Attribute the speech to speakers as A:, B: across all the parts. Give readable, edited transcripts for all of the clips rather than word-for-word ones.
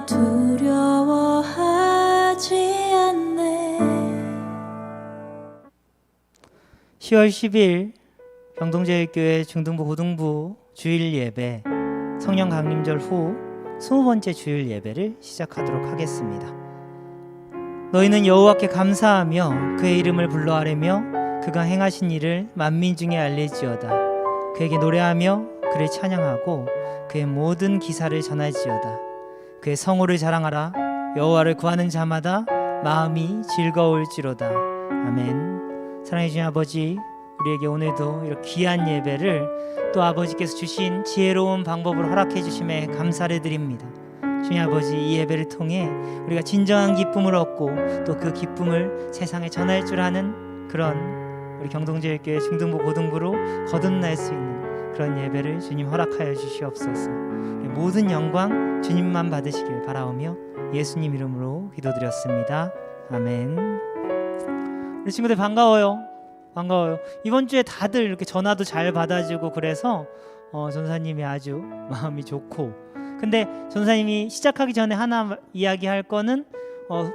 A: 두려워하지 않네.
B: 10월 10일 병동제일교회 중등부 고등부 주일 예배 성령 강림절 후 20번째 주일 예배를 시작하도록 하겠습니다. 너희는 여호와께 감사하며 그의 이름을 불러 아뢰며 그가 행하신 일을 만민 중에 알릴지어다. 그에게 노래하며 그를 찬양하고 그의 모든 기사를 전할지어다. 그의 성호를 자랑하라. 여호와를 구하는 자마다 마음이 즐거울지로다. 아멘. 사랑해 주신 아버지, 우리에게 오늘도 이렇게 귀한 예배를 또 아버지께서 주신 지혜로운 방법으로 허락해 주심에 감사를 드립니다. 주님 아버지, 이 예배를 통해 우리가 진정한 기쁨을 얻고 또 그 기쁨을 세상에 전할 줄 아는 그런 우리 경동제일교회 중등부 고등부로 거듭날 수 있는 그런 예배를 주님 허락하여 주시옵소서. 모든 영광 주님만 받으시길 바라오며 예수님 이름으로 기도드렸습니다. 아멘. 우리 친구들 반가워요. 이번 주에 다들 이렇게 전화도 잘 받아주고 그래서 전사님이 아주 마음이 좋고, 근데 전사님이 시작하기 전에 하나 이야기할 거는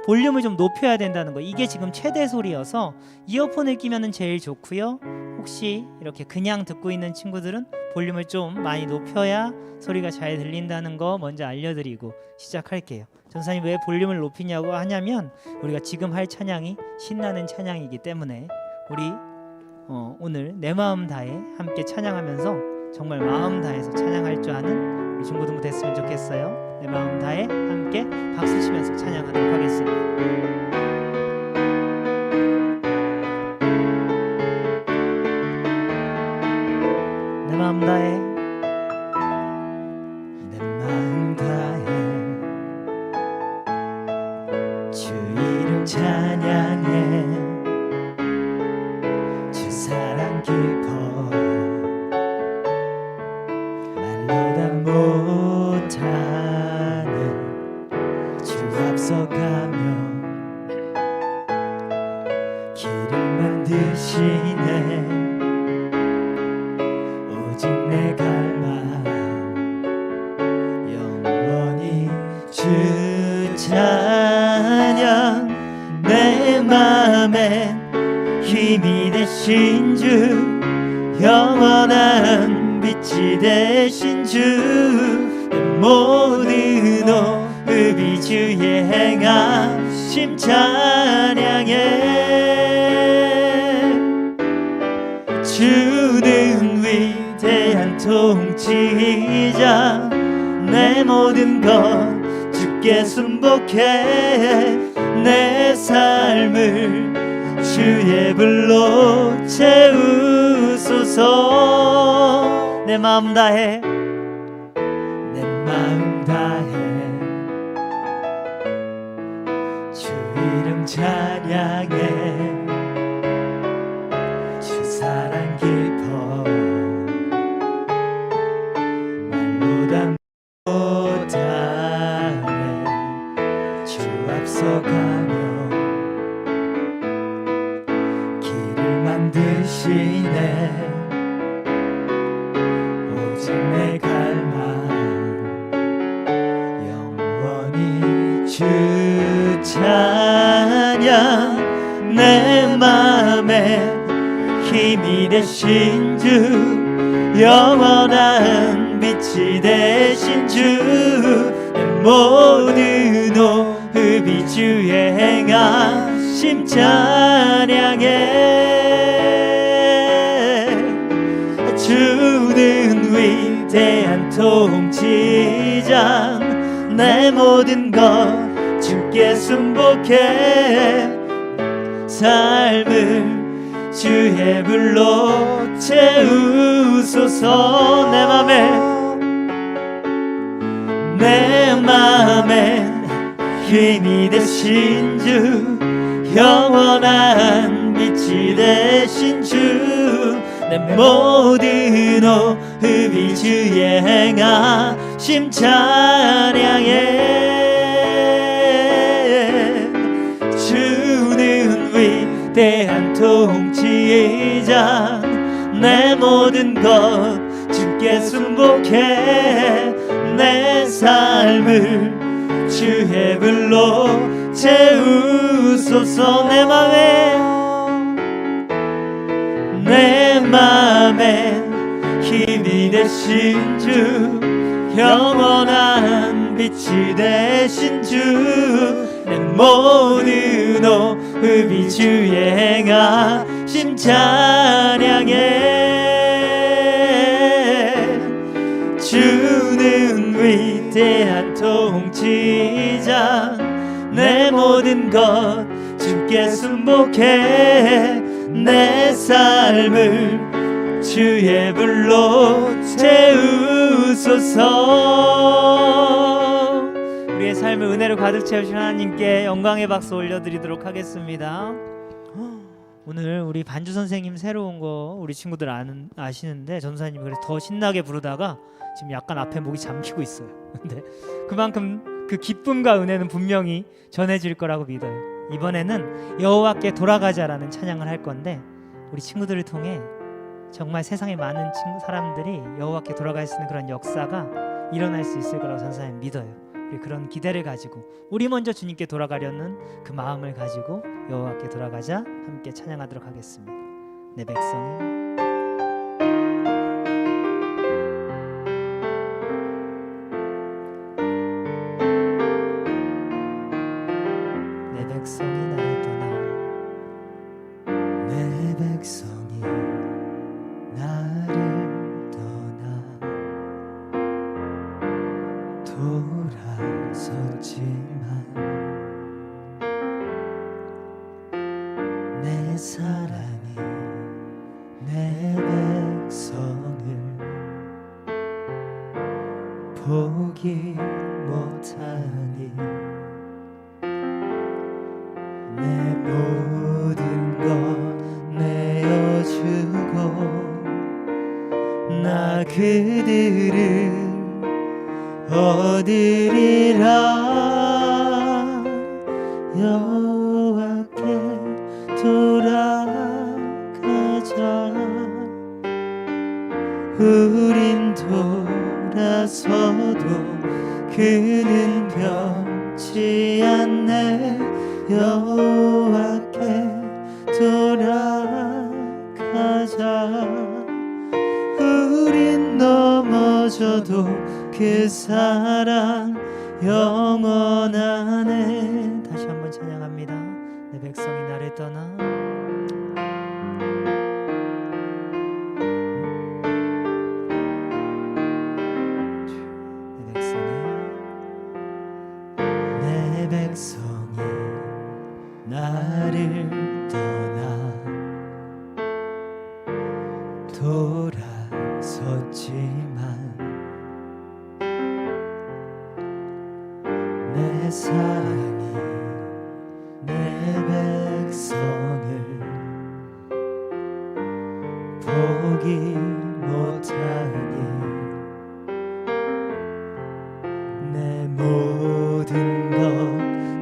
B: 볼륨을 좀 높여야 된다는 거. 이게 지금 최대 소리여서 이어폰을 끼면은 제일 좋고요. 혹시 이렇게 그냥 듣고 있는 친구들은 볼륨을 좀 많이 높여야 소리가 잘 들린다는 거 먼저 알려드리고 시작할게요. 전사님 왜 볼륨을 높이냐고 하냐면 우리가 지금 할 찬양이 신나는 찬양이기 때문에 우리 오늘 내 마음 다해 함께 찬양하면서 정말 마음 다해서 찬양할 줄 아는 우리 중고등부 됐으면 좋겠어요. 내 마음 다해 함께 박수 치면서 찬양하도록 하겠습니다. 내 마음 다해, 내 마음 다해 주 이름 찬양해. 주 사랑 깊어 말로 다 못하는 주 앞서가며 길을 만드시네. 오직 내 갈망 영원히 주 찬양. 내 맘엔 힘이 되신 주, 영원한 빛이 되신 주, 내 모든 호흡이 주의 행하심 찬양해. 주는 위대한 통치자, 내 모든 것 주께 순복해. 내 삶을 주의 불로 채우소서. 내 마음 다해, 내 마음 다해 주 이름 찬양해. 주 사랑 깊어 말로 다 못하네. 주 앞서가며 만드시네. 오직 내 갈망 영원히 주 찬양. 내 맘에 힘이 되신 주, 영원한 빛이 되신 주, 내 모든 호흡이 주의 행하심 찬양해. 주는 위대한 통치자, 내 모든 것 주께 순복해. 삶을 주의 불로 채우소서. 내 맘엔 힘이 되신 주, 영원한 빛이 되신 주, 내 모든 호흡이 주의 행하심 찬양해. 주는 위대한 통치자, 내 모든 것 주께 순복해. 내 삶을 주의 불로 채우소서. 내 맘에 힘이 되신 주, 영원한 빛이 되신 주, 내 모든 호흡이 주의 행하심 찬양해. 주는 위대한 통치자, 내 모든 것 주께 순복해. 내 삶을 주의 불로 채우소서. 우리의 삶을 은혜로 가득 채우신 하나님께 영광의 박수 올려드리도록 하겠습니다. 오늘 우리 반주 선생님 새로운 거 우리 친구들 아시는데 전사님이 그래서 더 신나게 부르다가 지금 약간 앞에 목이 잠기고 있어요. 근데 그만큼 그 기쁨과 은혜는 분명히 전해질 거라고 믿어요. 이번에는 여호와께 돌아가자라는 찬양을 할 건데 우리 친구들을 통해 정말 세상에 많은 사람들이 여호와께 돌아갈 수 있는 그런 역사가 일어날 수 있을 거라고 전사님 믿어요. 우리 그런 기대를 가지고 우리 먼저 주님께 돌아가려는 그 마음을 가지고 여호와께 돌아가자 함께 찬양하도록 하겠습니다. 내 백성이 나를 떠나, 내 백성이 나를 떠나 돌아섰지만 내 사랑이 내 백성을 포기 못하니 내 모든 것 내어주고 나 그들을 얻으리라. 여호와께 돌아가자. 우린 돌아서도 그는 변치 않네. 여호와께 돌아가자. 우린 넘어져도 그 사랑 영원하네. 다시 한번 찬양합니다. 내 백성이 나를 떠나, 내 백성이 나를 떠나 돌아섰지만 내 사랑이 내 백성을 포기 못하니 내 모든 것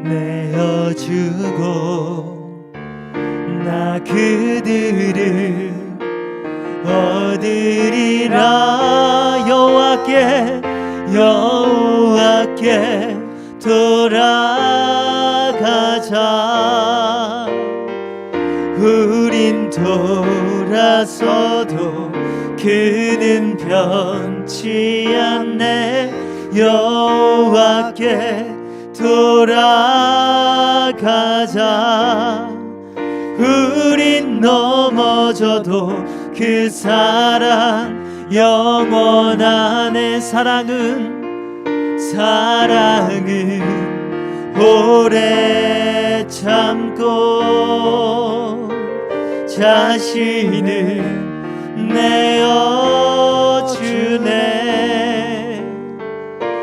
B: 내어주고 나 그들을 얻으리라. 여호와께 돌아가자. 우린 돌아서도 그는 변치 않네. 여호와께 돌아가자. 우린 넘어져도 그 사랑 영원하네. 사랑은 오래 참고 자신을 내어주네.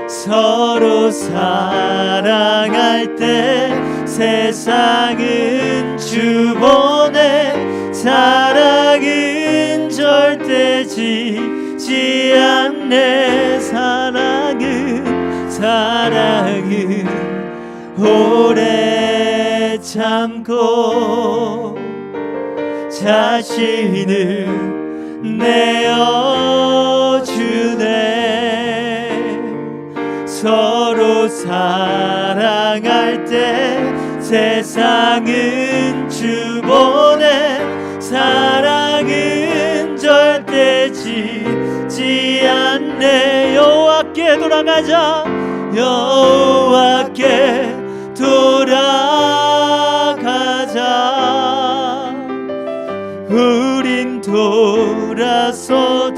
B: 서로 사랑할 때 세상은 주보내. 사랑은 절대 지지 않네. 사랑은 오래 참고 자신을 내어주네. 서로 사랑할 때 세상은 주 보내 사랑은 절대 지지 않네. 여호와께 돌아가자. 여호와께 돌아가자. 우린 돌아서도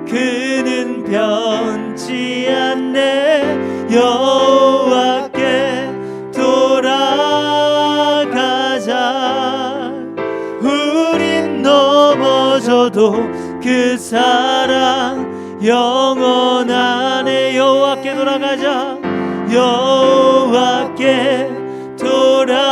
B: 그는 변치 않네. 여호와께 돌아가자. 우린 넘어져도 그 사랑 영원하네. 여호와께 돌아가자. 여호와께 돌아가자.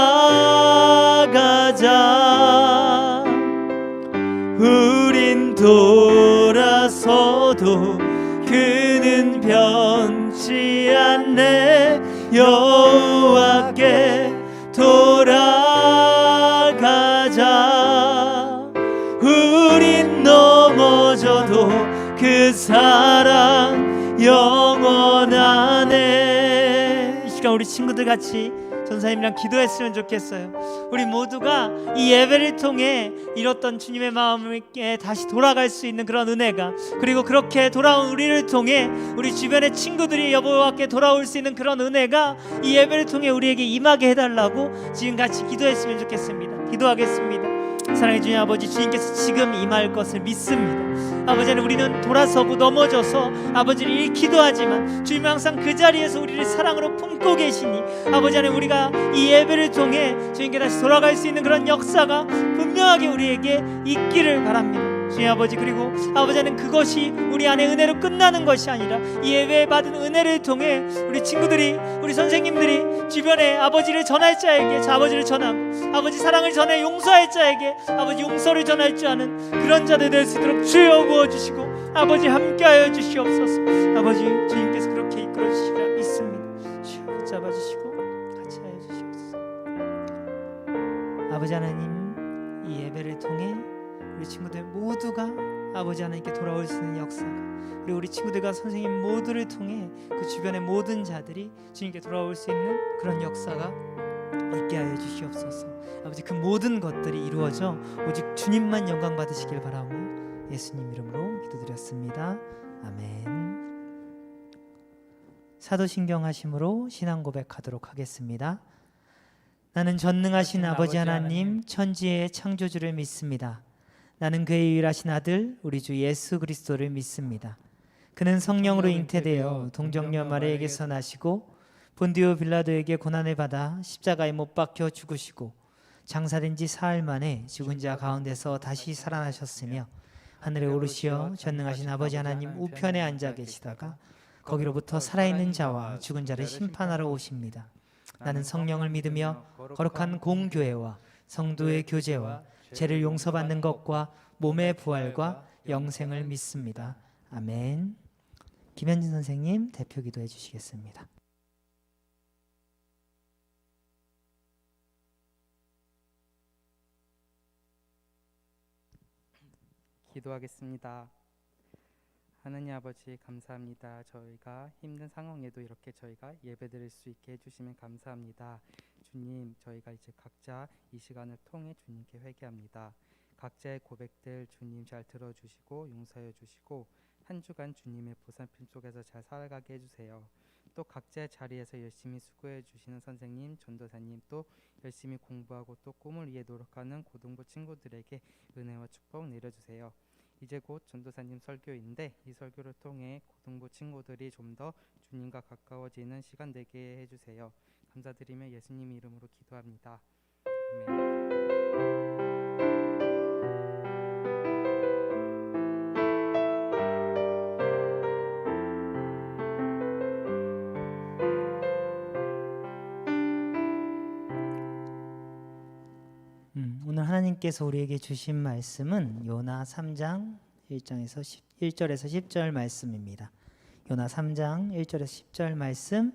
B: 우린 돌아서도 그는 변치 않네. 여호와께 돌아가자. 우린 넘어져도 그 사랑 영원하네. 이 시간 우리 친구들 같이 전사님이랑 기도했으면 좋겠어요. 우리 모두가 이 예배를 통해 잃었던 주님의 마음에 다시 돌아갈 수 있는 그런 은혜가, 그리고 그렇게 돌아온 우리를 통해 우리 주변의 친구들이 여호와께 돌아올 수 있는 그런 은혜가 이 예배를 통해 우리에게 임하게 해달라고 지금 같이 기도했으면 좋겠습니다. 기도하겠습니다. 사랑의 주님 아버지, 주님께서 지금 임할 것을 믿습니다. 아버지 하나님, 우리는 돌아서고 넘어져서 아버지를 잃기도 하지만 주님은 항상 그 자리에서 우리를 사랑으로 품고 계시니 아버지 하나님, 우리가 이 예배를 통해 주님께 다시 돌아갈 수 있는 그런 역사가 분명하게 우리에게 있기를 바랍니다. 주님 아버지, 그리고 아버지 하나님, 그것이 우리 안에 은혜로 끝나는 것이 아니라 이 예배에 받은 은혜를 통해 우리 친구들이, 우리 선생님들이 주변에 아버지를 전할 자에게 아버지를 전하고, 아버지 사랑을 전해 용서할 자에게 아버지 용서를 전할 줄 아는 그런 자들 될 수 있도록 주여 부어주시고 아버지 함께하여 주시옵소서. 아버지, 주님께서 그렇게 이끌어 주시리라 믿습니다. 주여 붙잡아주시고 같이 하여 주시옵소서. 아버지 하나님, 이 예배를 통해 우리 친구들 모두가 아버지 하나님께 돌아올 수 있는 역사가, 그리고 우리 친구들과 선생님 모두를 통해 그 주변의 모든 자들이 주님께 돌아올 수 있는 그런 역사가 있게 하여 주시옵소서. 아버지, 그 모든 것들이 이루어져 오직 주님만 영광 받으시길 바라며 예수님 이름으로 기도드렸습니다. 아멘. 사도신경 하심으로 신앙 고백하도록 하겠습니다. 나는 전능하신 아버지 하나님, 천지의 창조주를 믿습니다. 나는 그의 유일하신 아들 우리 주 예수 그리스도를 믿습니다. 그는 성령으로 잉태되어 동정녀 마리아에게서 나시고 본디오 빌라도에게 고난을 받아 십자가에 못 박혀 죽으시고 장사된 지 사흘 만에 죽은 자 가운데서 다시 살아나셨으며 하늘에 오르시어 전능하신 아버지 하나님 우편에 앉아 계시다가 거기로부터 살아있는 자와 죽은 자를 심판하러 오십니다. 나는 성령을 믿으며 거룩한 공교회와 성도의 교제와 죄를 용서받는 것과 몸의 부활과 영생을 믿습니다. 아멘. 김현진 선생님 대표 기도해 주시겠습니다.
C: 기도하겠습니다. 하느님 아버지, 감사합니다. 저희가 힘든 상황에도 이렇게 저희가 예배드릴 수 있게 해주시면 감사합니다. 주님, 저희가 이제 각자 이 시간을 통해 주님께 회개합니다. 각자의 고백들 주님 잘 들어주시고 용서해 주시고 한 주간 주님의 보살핌 속에서 잘 살아가게 해주세요. 또 각자의 자리에서 열심히 수고해 주시는 선생님, 전도사님, 또 열심히 공부하고 또 꿈을 위해 노력하는 고등부 친구들에게 은혜와 축복 내려주세요. 이제 곧 전도사님 설교인데 이 설교를 통해 고등부 친구들이 좀 더 주님과 가까워지는 시간 되게 해주세요. 감사드리며 예수님 이름으로 기도합니다. 아멘.
B: 오늘 하나님께서 우리에게 주신 말씀은 요나 3장 1절에서 10절 말씀입니다. 요나 3장 1절에서 10절 말씀,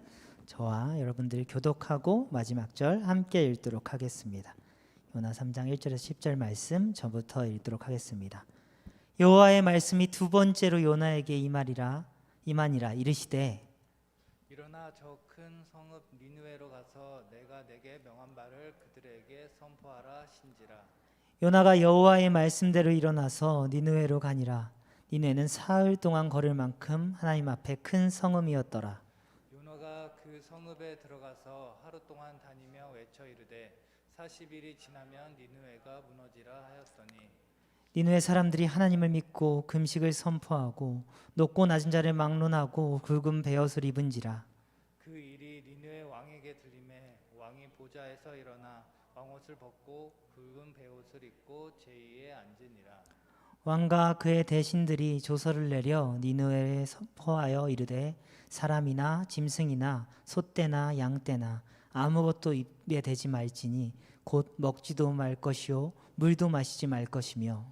B: 저와 여러분들이 교독하고 마지막 절 함께 읽도록 하겠습니다. 요나 3장 1절에서 10절 말씀 저부터 읽도록 하겠습니다. 여호와의 말씀이 두 번째로 요나에게 임하니라 이르시되
D: 일어나 저 큰 성읍 니느웨로 가서 내가 내게 명한 바를 그들에게 선포하라 신지라.
B: 요나가 여호와의 말씀대로 일어나서 니느웨로 가니라. 니느웨는 사흘 동안 걸을 만큼 하나님 앞에 큰 성읍이었더라.
D: 요나가 그 성읍에 들어가서 하루 동안 다니며 외쳐 이르되 40일이 지나면 니느웨가 무너지라 하였더니
B: 니느웨 사람들이 하나님을 믿고 금식을 선포하고 높고 낮은 자를 막론하고 굵은 베옷을 입은지라.
D: 그 일이 니느웨 왕에게 들림에 왕이 보좌에서 일어나 왕옷을 벗고 굵은 베옷을 입고 제위에 앉으니라.
B: 왕과 그의 대신들이 조서를 내려 니느웨에 선포하여 이르되 사람이나 짐승이나 소떼나 양떼나 아무것도 입에 대지 말지니 곧 먹지도 말 것이요 물도 마시지 말 것이며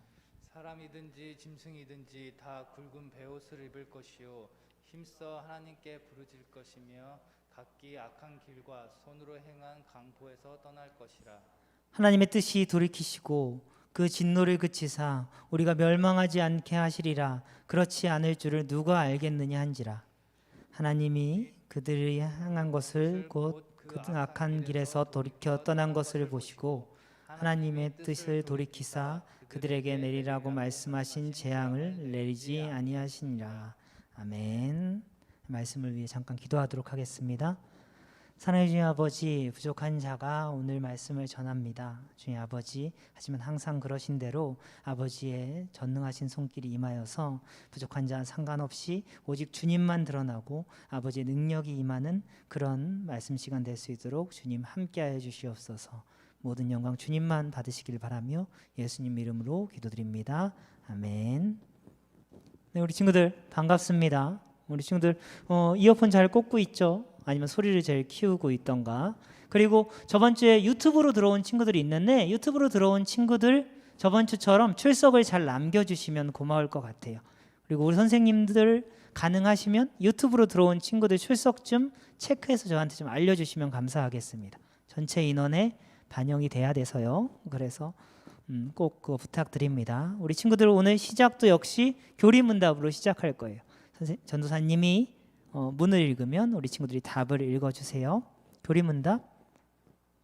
D: 사람이든지 짐승이든지 다 굵은 베옷을 입을 것이요 힘써 하나님께 부르짖을 것이며 각기 악한 길과 손으로 행한 강포에서 떠날 것이라.
B: 하나님의 뜻이 돌이키시고 그 진노를 그치사 우리가 멸망하지 않게 하시리라. 그렇지 않을 줄을 누가 알겠느냐 한지라. 하나님이 그들이 향한 것을 곧 그 악한 길에서 돌이켜 떠난 것을 보시고 하나님의 뜻을 돌이키사 그들에게 내리라고 말씀하신 재앙을 내리지 아니하시니라. 아멘. 말씀을 위해 잠깐 기도하도록 하겠습니다. 사랑의 주님 아버지, 부족한 자가 오늘 말씀을 전합니다. 주님 아버지, 하지만 항상 그러신 대로 아버지의 전능하신 손길이 임하여서 부족한 자 상관없이 오직 주님만 드러나고 아버지의 능력이 임하는 그런 말씀 시간 될 수 있도록 주님 함께하여 주시옵소서. 모든 영광 주님만 받으시길 바라며 예수님 이름으로 기도드립니다. 아멘. 네, 우리 친구들 반갑습니다. 우리 친구들 이어폰 잘 꽂고 있죠? 아니면 소리를 제일 키우고 있던가. 그리고 저번 주에 유튜브로 들어온 친구들이 있는데 유튜브로 들어온 친구들 저번 주처럼 출석을 잘 남겨주시면 고마울 것 같아요. 그리고 우리 선생님들 가능하시면 유튜브로 들어온 친구들 출석 좀 체크해서 저한테 좀 알려주시면 감사하겠습니다. 전체 인원에 반영이 돼야 돼서요. 그래서 꼭 그거 부탁드립니다. 우리 친구들 오늘 시작도 역시 교리문답으로 시작할 거예요. 전도사님이 문을 읽으면 우리 친구들이 답을 읽어주세요. 교리문답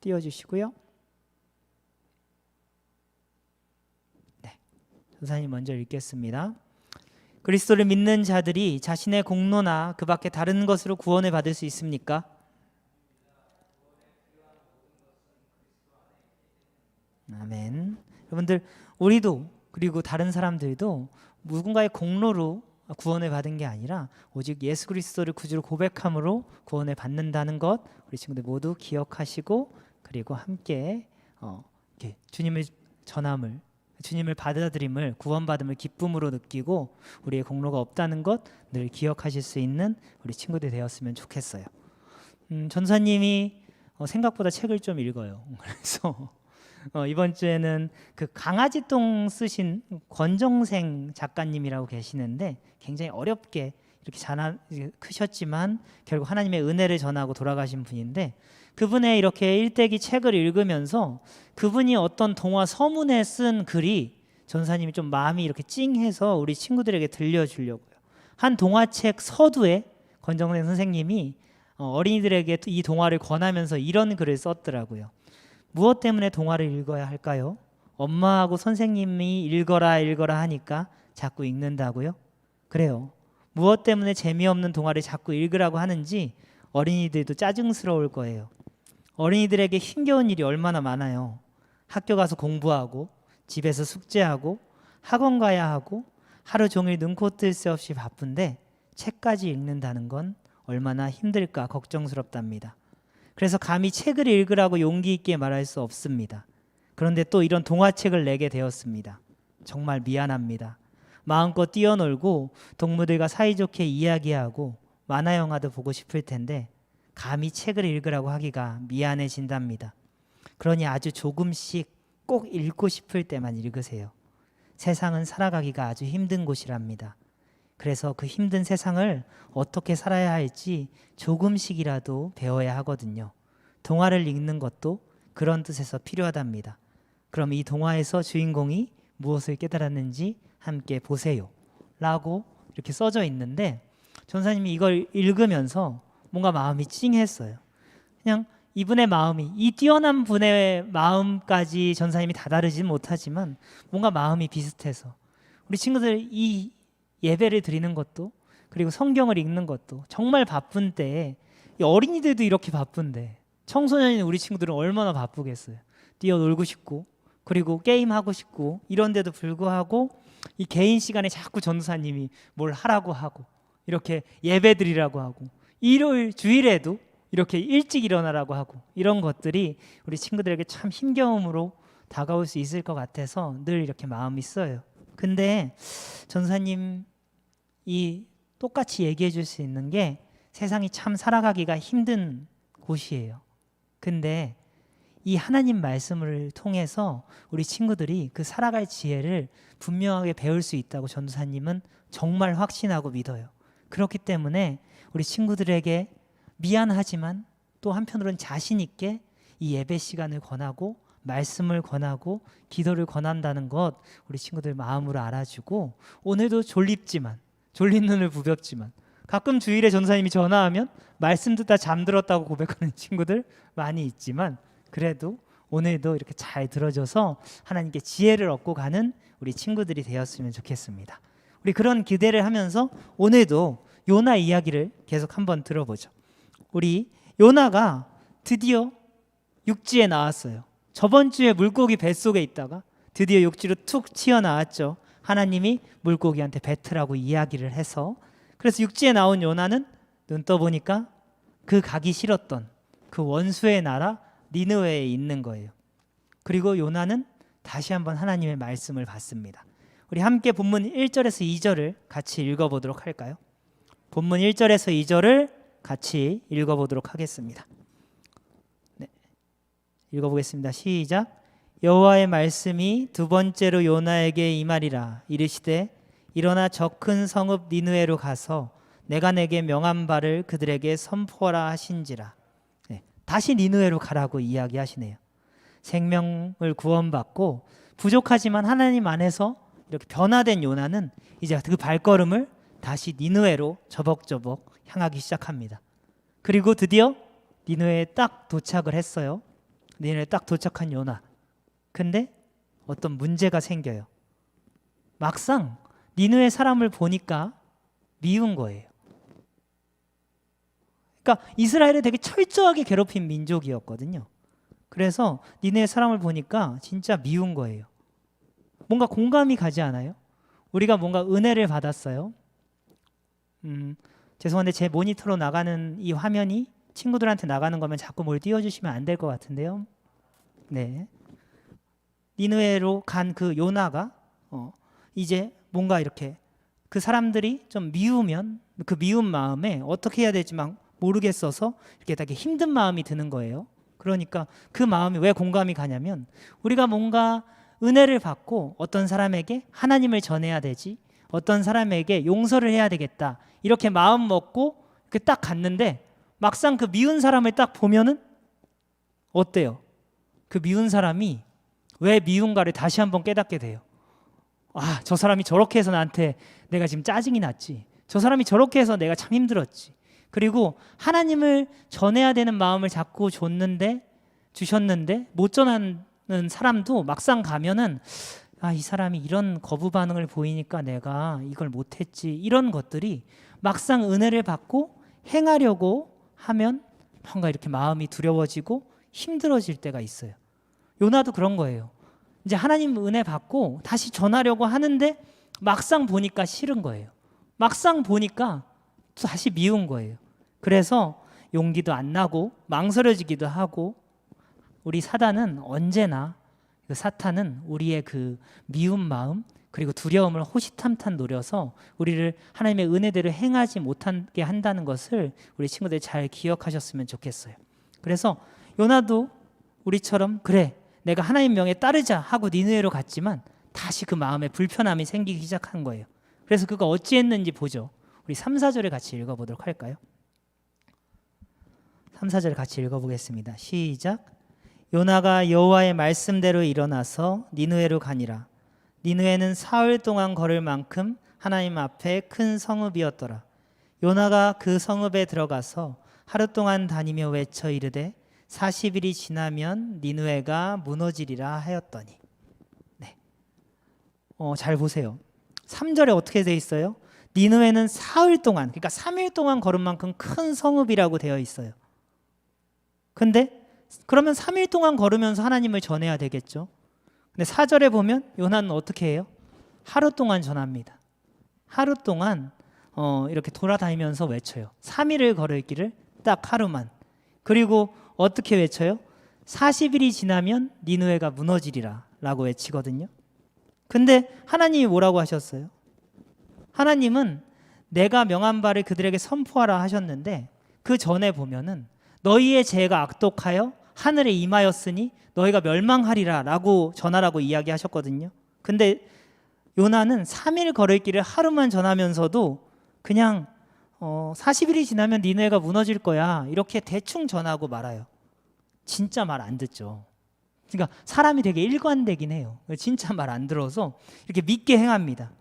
B: 띄워주시고요. 네, 전도사님 먼저 읽겠습니다. 그리스도를 믿는 자들이 자신의 공로나 그 밖에 다른 것으로 구원을 받을 수 있습니까? 아멘. 여러분들 우리도 그리고 다른 사람들도 누군가의 공로로 구원을 받은 게 아니라 오직 예수 그리스도를 구주로 고백함으로 구원을 받는다는 것 우리 친구들 모두 기억하시고 그리고 함께 이렇게 주님을 전함을 주님을 받아들임을 구원받음을 기쁨으로 느끼고 우리의 공로가 없다는 것 늘 기억하실 수 있는 우리 친구들이 되었으면 좋겠어요. 전사님이 생각보다 책을 좀 읽어요. 그래서 이번 주에는 그 강아지똥 쓰신 권정생 작가님이라고 계시는데 굉장히 어렵게 이렇게 크셨지만 결국 하나님의 은혜를 전하고 돌아가신 분인데 그분의 이렇게 일대기 책을 읽으면서 그분이 어떤 동화 서문에 쓴 글이 전사님이 좀 마음이 이렇게 찡해서 우리 친구들에게 들려주려고요. 한 동화책 서두에 권정생 선생님이 어린이들에게 이 동화를 권하면서 이런 글을 썼더라고요. 무엇 때문에 동화를 읽어야 할까요? 엄마하고 선생님이 읽어라 하니까 자꾸 읽는다고요? 그래요. 무엇 때문에 재미없는 동화를 자꾸 읽으라고 하는지 어린이들도 짜증스러울 거예요. 어린이들에게 힘겨운 일이 얼마나 많아요. 학교 가서 공부하고 집에서 숙제하고 학원 가야 하고 하루 종일 눈코 뜰 새 없이 바쁜데 책까지 읽는다는 건 얼마나 힘들까 걱정스럽답니다. 그래서 감히 책을 읽으라고 용기 있게 말할 수 없습니다. 그런데 또 이런 동화책을 내게 되었습니다. 정말 미안합니다. 마음껏 뛰어놀고 동물들과 사이좋게 이야기하고 만화 영화도 보고 싶을 텐데 감히 책을 읽으라고 하기가 미안해진답니다. 그러니 아주 조금씩 꼭 읽고 싶을 때만 읽으세요. 세상은 살아가기가 아주 힘든 곳이랍니다. 그래서 그 힘든 세상을 어떻게 살아야 할지 조금씩이라도 배워야 하거든요. 동화를 읽는 것도 그런 뜻에서 필요하답니다. 그럼 이 동화에서 주인공이 무엇을 깨달았는지 함께 보세요 라고 이렇게 써져 있는데 전사님이 이걸 읽으면서 뭔가 마음이 찡했어요. 그냥 이분의 마음이, 이 뛰어난 분의 마음까지 전사님이 다 다르지는 못하지만 뭔가 마음이 비슷해서 우리 친구들 이 예배를 드리는 것도 그리고 성경을 읽는 것도 정말 바쁜 때에, 이 어린이들도 이렇게 바쁜데 청소년인 우리 친구들은 얼마나 바쁘겠어요. 뛰어놀고 싶고 그리고 게임하고 싶고 이런데도 불구하고 이 개인 시간에 자꾸 전도사님이 뭘 하라고 하고 이렇게 예배 드리라고 하고 일요일 주일에도 이렇게 일찍 일어나라고 하고 이런 것들이 우리 친구들에게 참 힘겨움으로 다가올 수 있을 것 같아서 늘 이렇게 마음이 써요. 근데 전사님 이 똑같이 얘기해 줄 수 있는 게 세상이 참 살아가기가 힘든 곳이에요. 근데 이 하나님 말씀을 통해서 우리 친구들이 그 살아갈 지혜를 분명하게 배울 수 있다고 전도사님은 정말 확신하고 믿어요. 그렇기 때문에 우리 친구들에게 미안하지만 또 한편으로는 자신 있게 이 예배 시간을 권하고 말씀을 권하고 기도를 권한다는 것 우리 친구들 마음으로 알아주고, 오늘도 졸린 눈을 부볐지만 가끔 주일에 전사님이 전화하면 말씀 듣다 잠들었다고 고백하는 친구들 많이 있지만 그래도 오늘도 이렇게 잘 들어줘서 하나님께 지혜를 얻고 가는 우리 친구들이 되었으면 좋겠습니다. 우리 그런 기대를 하면서 오늘도 요나 이야기를 계속 한번 들어보죠. 우리 요나가 드디어 육지에 나왔어요. 저번 주에 물고기 뱃속에 있다가 드디어 육지로 툭 튀어나왔죠. 하나님이 물고기한테 뱉으라고 이야기를 해서, 그래서 육지에 나온 요나는 눈 떠보니까 그 가기 싫었던 그 원수의 나라 니느웨에 있는 거예요. 그리고 요나는 다시 한번 하나님의 말씀을 받습니다. 우리 함께 본문 1절에서 2절을 같이 읽어보도록 할까요? 본문 1절에서 2절을 같이 읽어보도록 하겠습니다. 네, 읽어보겠습니다. 시작. 여호와의 말씀이 두 번째로 요나에게 임하리라. 이르시되 일어나 저 큰 성읍 니느웨로 가서 내가 내게 명한 바를 그들에게 선포하라 하신지라. 네, 다시 니느웨로 가라고 이야기하시네요. 생명을 구원받고 부족하지만 하나님 안에서 이렇게 변화된 요나는 이제 그 발걸음을 다시 니느웨로 저벅저벅 향하기 시작합니다. 그리고 드디어 니느웨에 딱 도착을 했어요. 니느웨에 딱 도착한 요나. 근데 어떤 문제가 생겨요. 막상 니느웨 사람을 보니까 미운 거예요. 그러니까 이스라엘을 되게 철저하게 괴롭힌 민족이었거든요. 그래서 니느웨 사람을 보니까 진짜 미운 거예요. 뭔가 공감이 가지 않아요? 우리가 뭔가 은혜를 받았어요. 죄송한데 제 모니터로 나가는 이 화면이 친구들한테 나가는 거면 자꾸 뭘 띄워주시면 안 될 것 같은데요. 네. 니느웨로 간 그 요나가 이제 뭔가 이렇게 그 사람들이 좀 미우면 그 미운 마음에 어떻게 해야 될지 막 모르겠어서 이렇게 되게 힘든 마음이 드는 거예요. 그러니까 그 마음이 왜 공감이 가냐면, 우리가 뭔가 은혜를 받고 어떤 사람에게 하나님을 전해야 되지, 어떤 사람에게 용서를 해야 되겠다 이렇게 마음 먹고 이렇게 딱 갔는데 막상 그 미운 사람을 딱 보면은 어때요? 그 미운 사람이 왜 미운가를 다시 한번 깨닫게 돼요. 아, 저 사람이 저렇게 해서 나한테 내가 지금 짜증이 났지. 저 사람이 저렇게 해서 내가 참 힘들었지. 그리고 하나님을 전해야 되는 마음을 자꾸 주셨는데 못 전하는 사람도 막상 가면은 아, 이 사람이 이런 거부 반응을 보이니까 내가 이걸 못했지. 이런 것들이 막상 은혜를 받고 행하려고 하면 뭔가 이렇게 마음이 두려워지고 힘들어질 때가 있어요. 요나도 그런 거예요. 이제 하나님 은혜 받고 다시 전하려고 하는데 막상 보니까 싫은 거예요. 막상 보니까 또 다시 미운 거예요. 그래서 용기도 안 나고 망설여지기도 하고, 우리 사단은 언제나, 그 사탄은 우리의 그 미운 마음 그리고 두려움을 호시탐탐 노려서 우리를 하나님의 은혜대로 행하지 못하게 한다는 것을 우리 친구들 잘 기억하셨으면 좋겠어요. 그래서 요나도 우리처럼 그래 내가 하나님 명에 따르자 하고 니느웨로 갔지만 다시 그 마음에 불편함이 생기기 시작한 거예요. 그래서 그가 어찌했는지 보죠. 우리 3, 4절을 같이 읽어보도록 할까요? 3, 4절 같이 읽어보겠습니다. 시작. 요나가 여호와의 말씀대로 일어나서 니느웨로 가니라. 니느웨는 사흘 동안 걸을 만큼 하나님 앞에 큰 성읍이었더라. 요나가 그 성읍에 들어가서 하루 동안 다니며 외쳐 이르되 40일이 지나면 니느웨가 무너지리라 하였더니. 네. 잘 보세요. 3절에 어떻게 돼 있어요? 니느웨는 사흘 동안, 그러니까 3일 동안 걸은 만큼 큰 성읍이라고 되어 있어요. 근데 그러면 3일 동안 걸으면서 하나님을 전해야 되겠죠. 근데 4절에 보면 요나는 어떻게 해요? 하루 동안 전합니다. 하루 동안 이렇게 돌아다니면서 외쳐요. 3일을 걸을 길을 딱 하루만. 그리고 어떻게 외쳐요? 40일이 지나면 니느웨가 무너지리라 라고 외치거든요. 근데 하나님이 뭐라고 하셨어요? 하나님은 내가 명한 바를 그들에게 선포하라 하셨는데 그 전에 보면은 너희의 죄가 악독하여 하늘에 임하였으니 너희가 멸망하리라 라고 전하라고 이야기하셨거든요. 근데 요나는 3일 걸을 길을 하루만 전하면서도 그냥 40일이 지나면 니느웨가 무너질 거야 이렇게 대충 전하고 말아요. 진짜 말 안 듣죠. 그러니까 사람이 되게 일관되긴 해요. 진짜 말 안 들어서 이렇게 믿게 행합니다.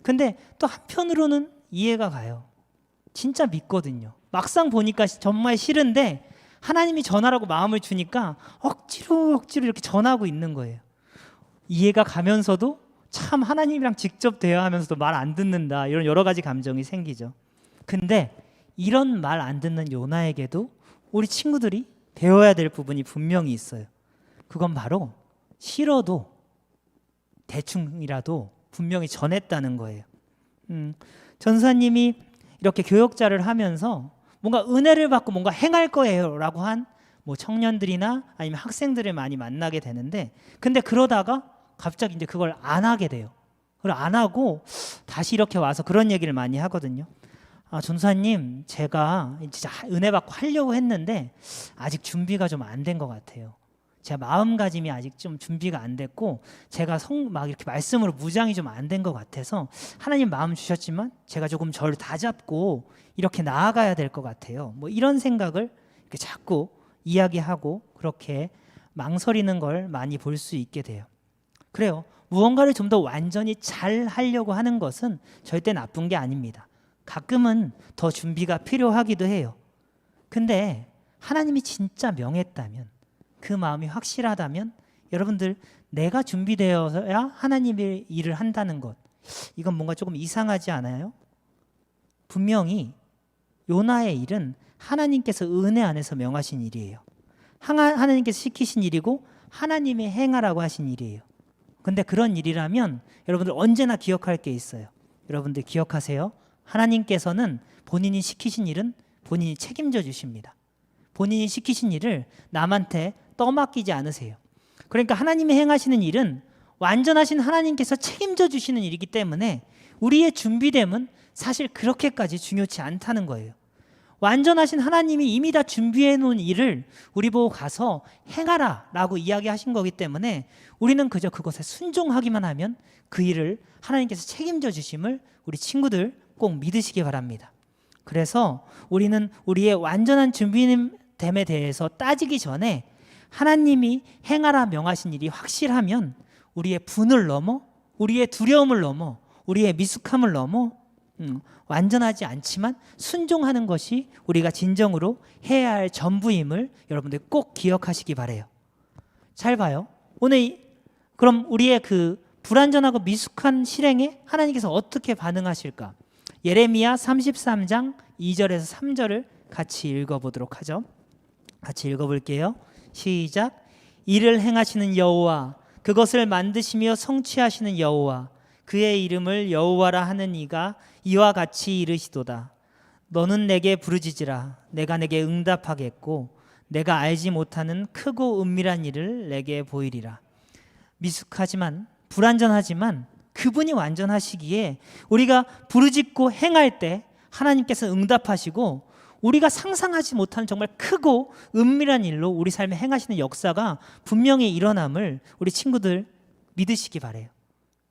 B: 근데 또 한편으로는 이해가 가요. 진짜 믿거든요. 막상 보니까 정말 싫은데 하나님이 전하라고 마음을 주니까 억지로 이렇게 전하고 있는 거예요. 이해가 가면서도 참 하나님이랑 직접 대화하면서도 말 안 듣는다 이런 여러 가지 감정이 생기죠. 근데 이런 말 안 듣는 요나에게도 우리 친구들이 배워야 될 부분이 분명히 있어요. 그건 바로 싫어도 대충이라도 분명히 전했다는 거예요. 전사님이 이렇게 교역자를 하면서 뭔가 은혜를 받고 뭔가 행할 거예요 라고 한 뭐 청년들이나 아니면 학생들을 많이 만나게 되는데, 근데 그러다가 갑자기 이제 그걸 안 하게 돼요. 그걸 안 하고 다시 이렇게 와서 그런 얘기를 많이 하거든요. 전사님, 제가 진짜 은혜 받고 하려고 했는데 아직 준비가 좀 안 된 것 같아요. 제 마음가짐이 아직 좀 준비가 안 됐고 제가 막 이렇게 말씀으로 무장이 좀 안 된 것 같아서 하나님 마음 주셨지만 제가 조금 저를 다잡고 이렇게 나아가야 될 것 같아요. 뭐 이런 생각을 이렇게 자꾸 이야기하고 그렇게 망설이는 걸 많이 볼 수 있게 돼요. 그래요. 무언가를 좀 더 완전히 잘 하려고 하는 것은 절대 나쁜 게 아닙니다. 가끔은 더 준비가 필요하기도 해요. 근데 하나님이 진짜 명했다면, 그 마음이 확실하다면 여러분들 내가 준비되어야 하나님의 일을 한다는 것, 이건 뭔가 조금 이상하지 않아요? 분명히 요나의 일은 하나님께서 은혜 안에서 명하신 일이에요. 하나님께서 시키신 일이고 하나님의 행하라고 하신 일이에요. 근데 그런 일이라면 여러분들 언제나 기억할 게 있어요. 여러분들 기억하세요. 하나님께서는 본인이 시키신 일은 본인이 책임져 주십니다. 본인이 시키신 일을 남한테 떠맡기지 않으세요. 그러니까 하나님이 행하시는 일은 완전하신 하나님께서 책임져 주시는 일이기 때문에 우리의 준비됨은 사실 그렇게까지 중요치 않다는 거예요. 완전하신 하나님이 이미 다 준비해 놓은 일을 우리 보고 가서 행하라 라고 이야기하신 거기 때문에 우리는 그저 그것에 순종하기만 하면 그 일을 하나님께서 책임져 주심을 우리 친구들 꼭 믿으시기 바랍니다. 그래서 우리는 우리의 완전한 준비됨에 대해서 따지기 전에 하나님이 행하라 명하신 일이 확실하면 우리의 분을 넘어, 우리의 두려움을 넘어, 우리의 미숙함을 넘어 완전하지 않지만 순종하는 것이 우리가 진정으로 해야 할 전부임을 여러분들 꼭 기억하시기 바라요. 잘 봐요. 오늘 그럼 우리의 그 불완전하고 미숙한 실행에 하나님께서 어떻게 반응하실까? 예레미야 33장 2절에서 3절을 같이 읽어보도록 하죠. 같이 읽어볼게요. 시작. 이를 행하시는 여호와, 그것을 만드시며 성취하시는 여호와, 그의 이름을 여호와라 하는 이가 이와 같이 이르시도다. 너는 내게 부르짖으라. 내가 내게 응답하겠고 내가 알지 못하는 크고 은밀한 일을 내게 보이리라. 미숙하지만 불완전하지만 그분이 완전하시기에 우리가 부르짖고 행할 때 하나님께서 응답하시고 우리가 상상하지 못하는 정말 크고 은밀한 일로 우리 삶에 행하시는 역사가 분명히 일어남을 우리 친구들 믿으시기 바라요.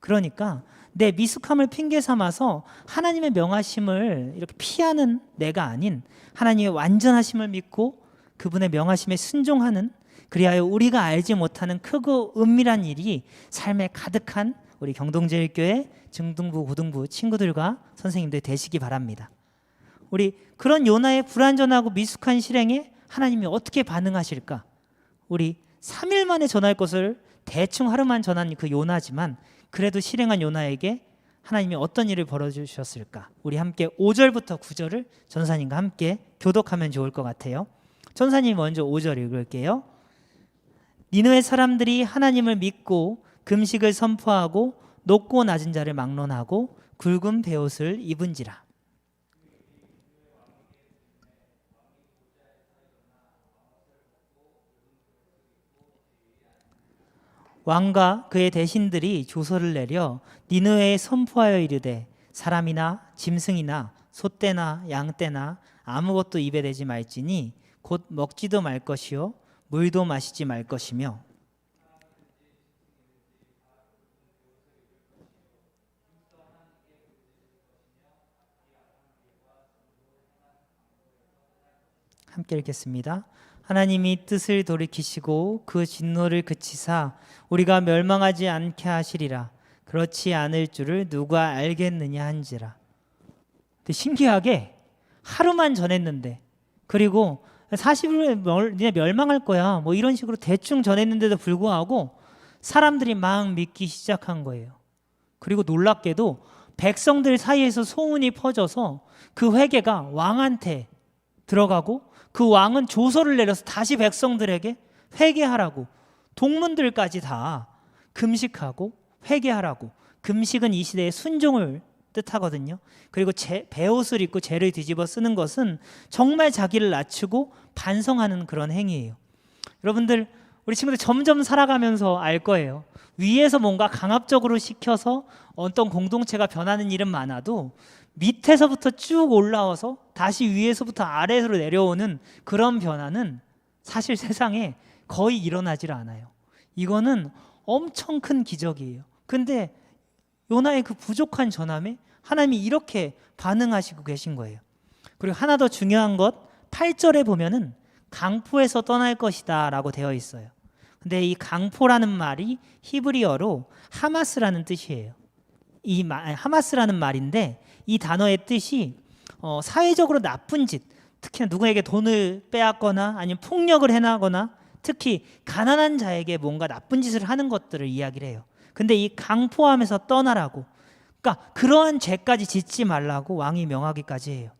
B: 그러니까 내 미숙함을 핑계 삼아서 하나님의 명하심을 이렇게 피하는 내가 아닌 하나님의 완전하심을 믿고 그분의 명하심에 순종하는, 그리하여 우리가 알지 못하는 크고 은밀한 일이 삶에 가득한 우리 경동제일교회 중등부 고등부 친구들과 선생님들 되시기 바랍니다. 우리 그런 요나의 불완전하고 미숙한 실행에 하나님이 어떻게 반응하실까? 우리 3일 만에 전할 것을 대충 하루만 전한 그 요나지만 그래도 실행한 요나에게 하나님이 어떤 일을 벌어주셨을까? 우리 함께 5절부터 9절을 전사님과 함께 교독하면 좋을 것 같아요. 전사님 먼저 5절 읽을게요. 니느웨 사람들이 하나님을 믿고 금식을 선포하고 높고 낮은 자를 막론하고 굵은 베옷을 입은지라. 왕과 그의 대신들이 조서를 내려 니느웨에 선포하여 이르되 사람이나 짐승이나 소떼나 양떼나 아무것도 입에 대지 말지니 곧 먹지도 말 것이요 물도 마시지 말 것이며 함께 읽겠습니다. 하나님이 뜻을 돌이키시고 그 진노를 그치사 우리가 멸망하지 않게 하시리라. 그렇지 않을 줄을 누가 알겠느냐 한지라. 근데 신기하게 하루만 전했는데 그리고 40일에 니네 멸망할 거야 뭐 이런 식으로 대충 전했는데도 불구하고 사람들이 막 믿기 시작한 거예요. 그리고 놀랍게도 백성들 사이에서 소문이 퍼져서 그 회개가 왕한테 들어가고 그 왕은 조서를 내려서 다시 백성들에게 회개하라고 동문들까지 다 금식하고 회개하라고. 금식은 이 시대의 순종을 뜻하거든요. 그리고 베옷을 입고 죄를 뒤집어 쓰는 것은 정말 자기를 낮추고 반성하는 그런 행위예요. 여러분들 우리 친구들 점점 살아가면서 알 거예요. 위에서 뭔가 강압적으로 시켜서 어떤 공동체가 변하는 일은 많아도 밑에서부터 쭉 올라와서 다시 위에서부터 아래로 내려오는 그런 변화는 사실 세상에 거의 일어나질 않아요. 이거는 엄청 큰 기적이에요. 근데 요나의 그 부족한 전함에 하나님이 이렇게 반응하시고 계신 거예요. 그리고 하나 더 중요한 것 8절에 보면은 강포에서 떠날 것이다 라고 되어 있어요. 근데 이 강포라는 말이 히브리어로 하마스라는 뜻이에요. 하마스라는 말인데 이 단어의 뜻이 사회적으로 나쁜 짓, 특히나 누구에게 돈을 빼앗거나 아니면 폭력을 행하거나 특히 가난한 자에게 뭔가 나쁜 짓을 하는 것들을 이야기를 해요. 근데 이 강포함에서 떠나라고, 그러니까 그러한 죄까지 짓지 말라고 왕이 명하기까지 해요.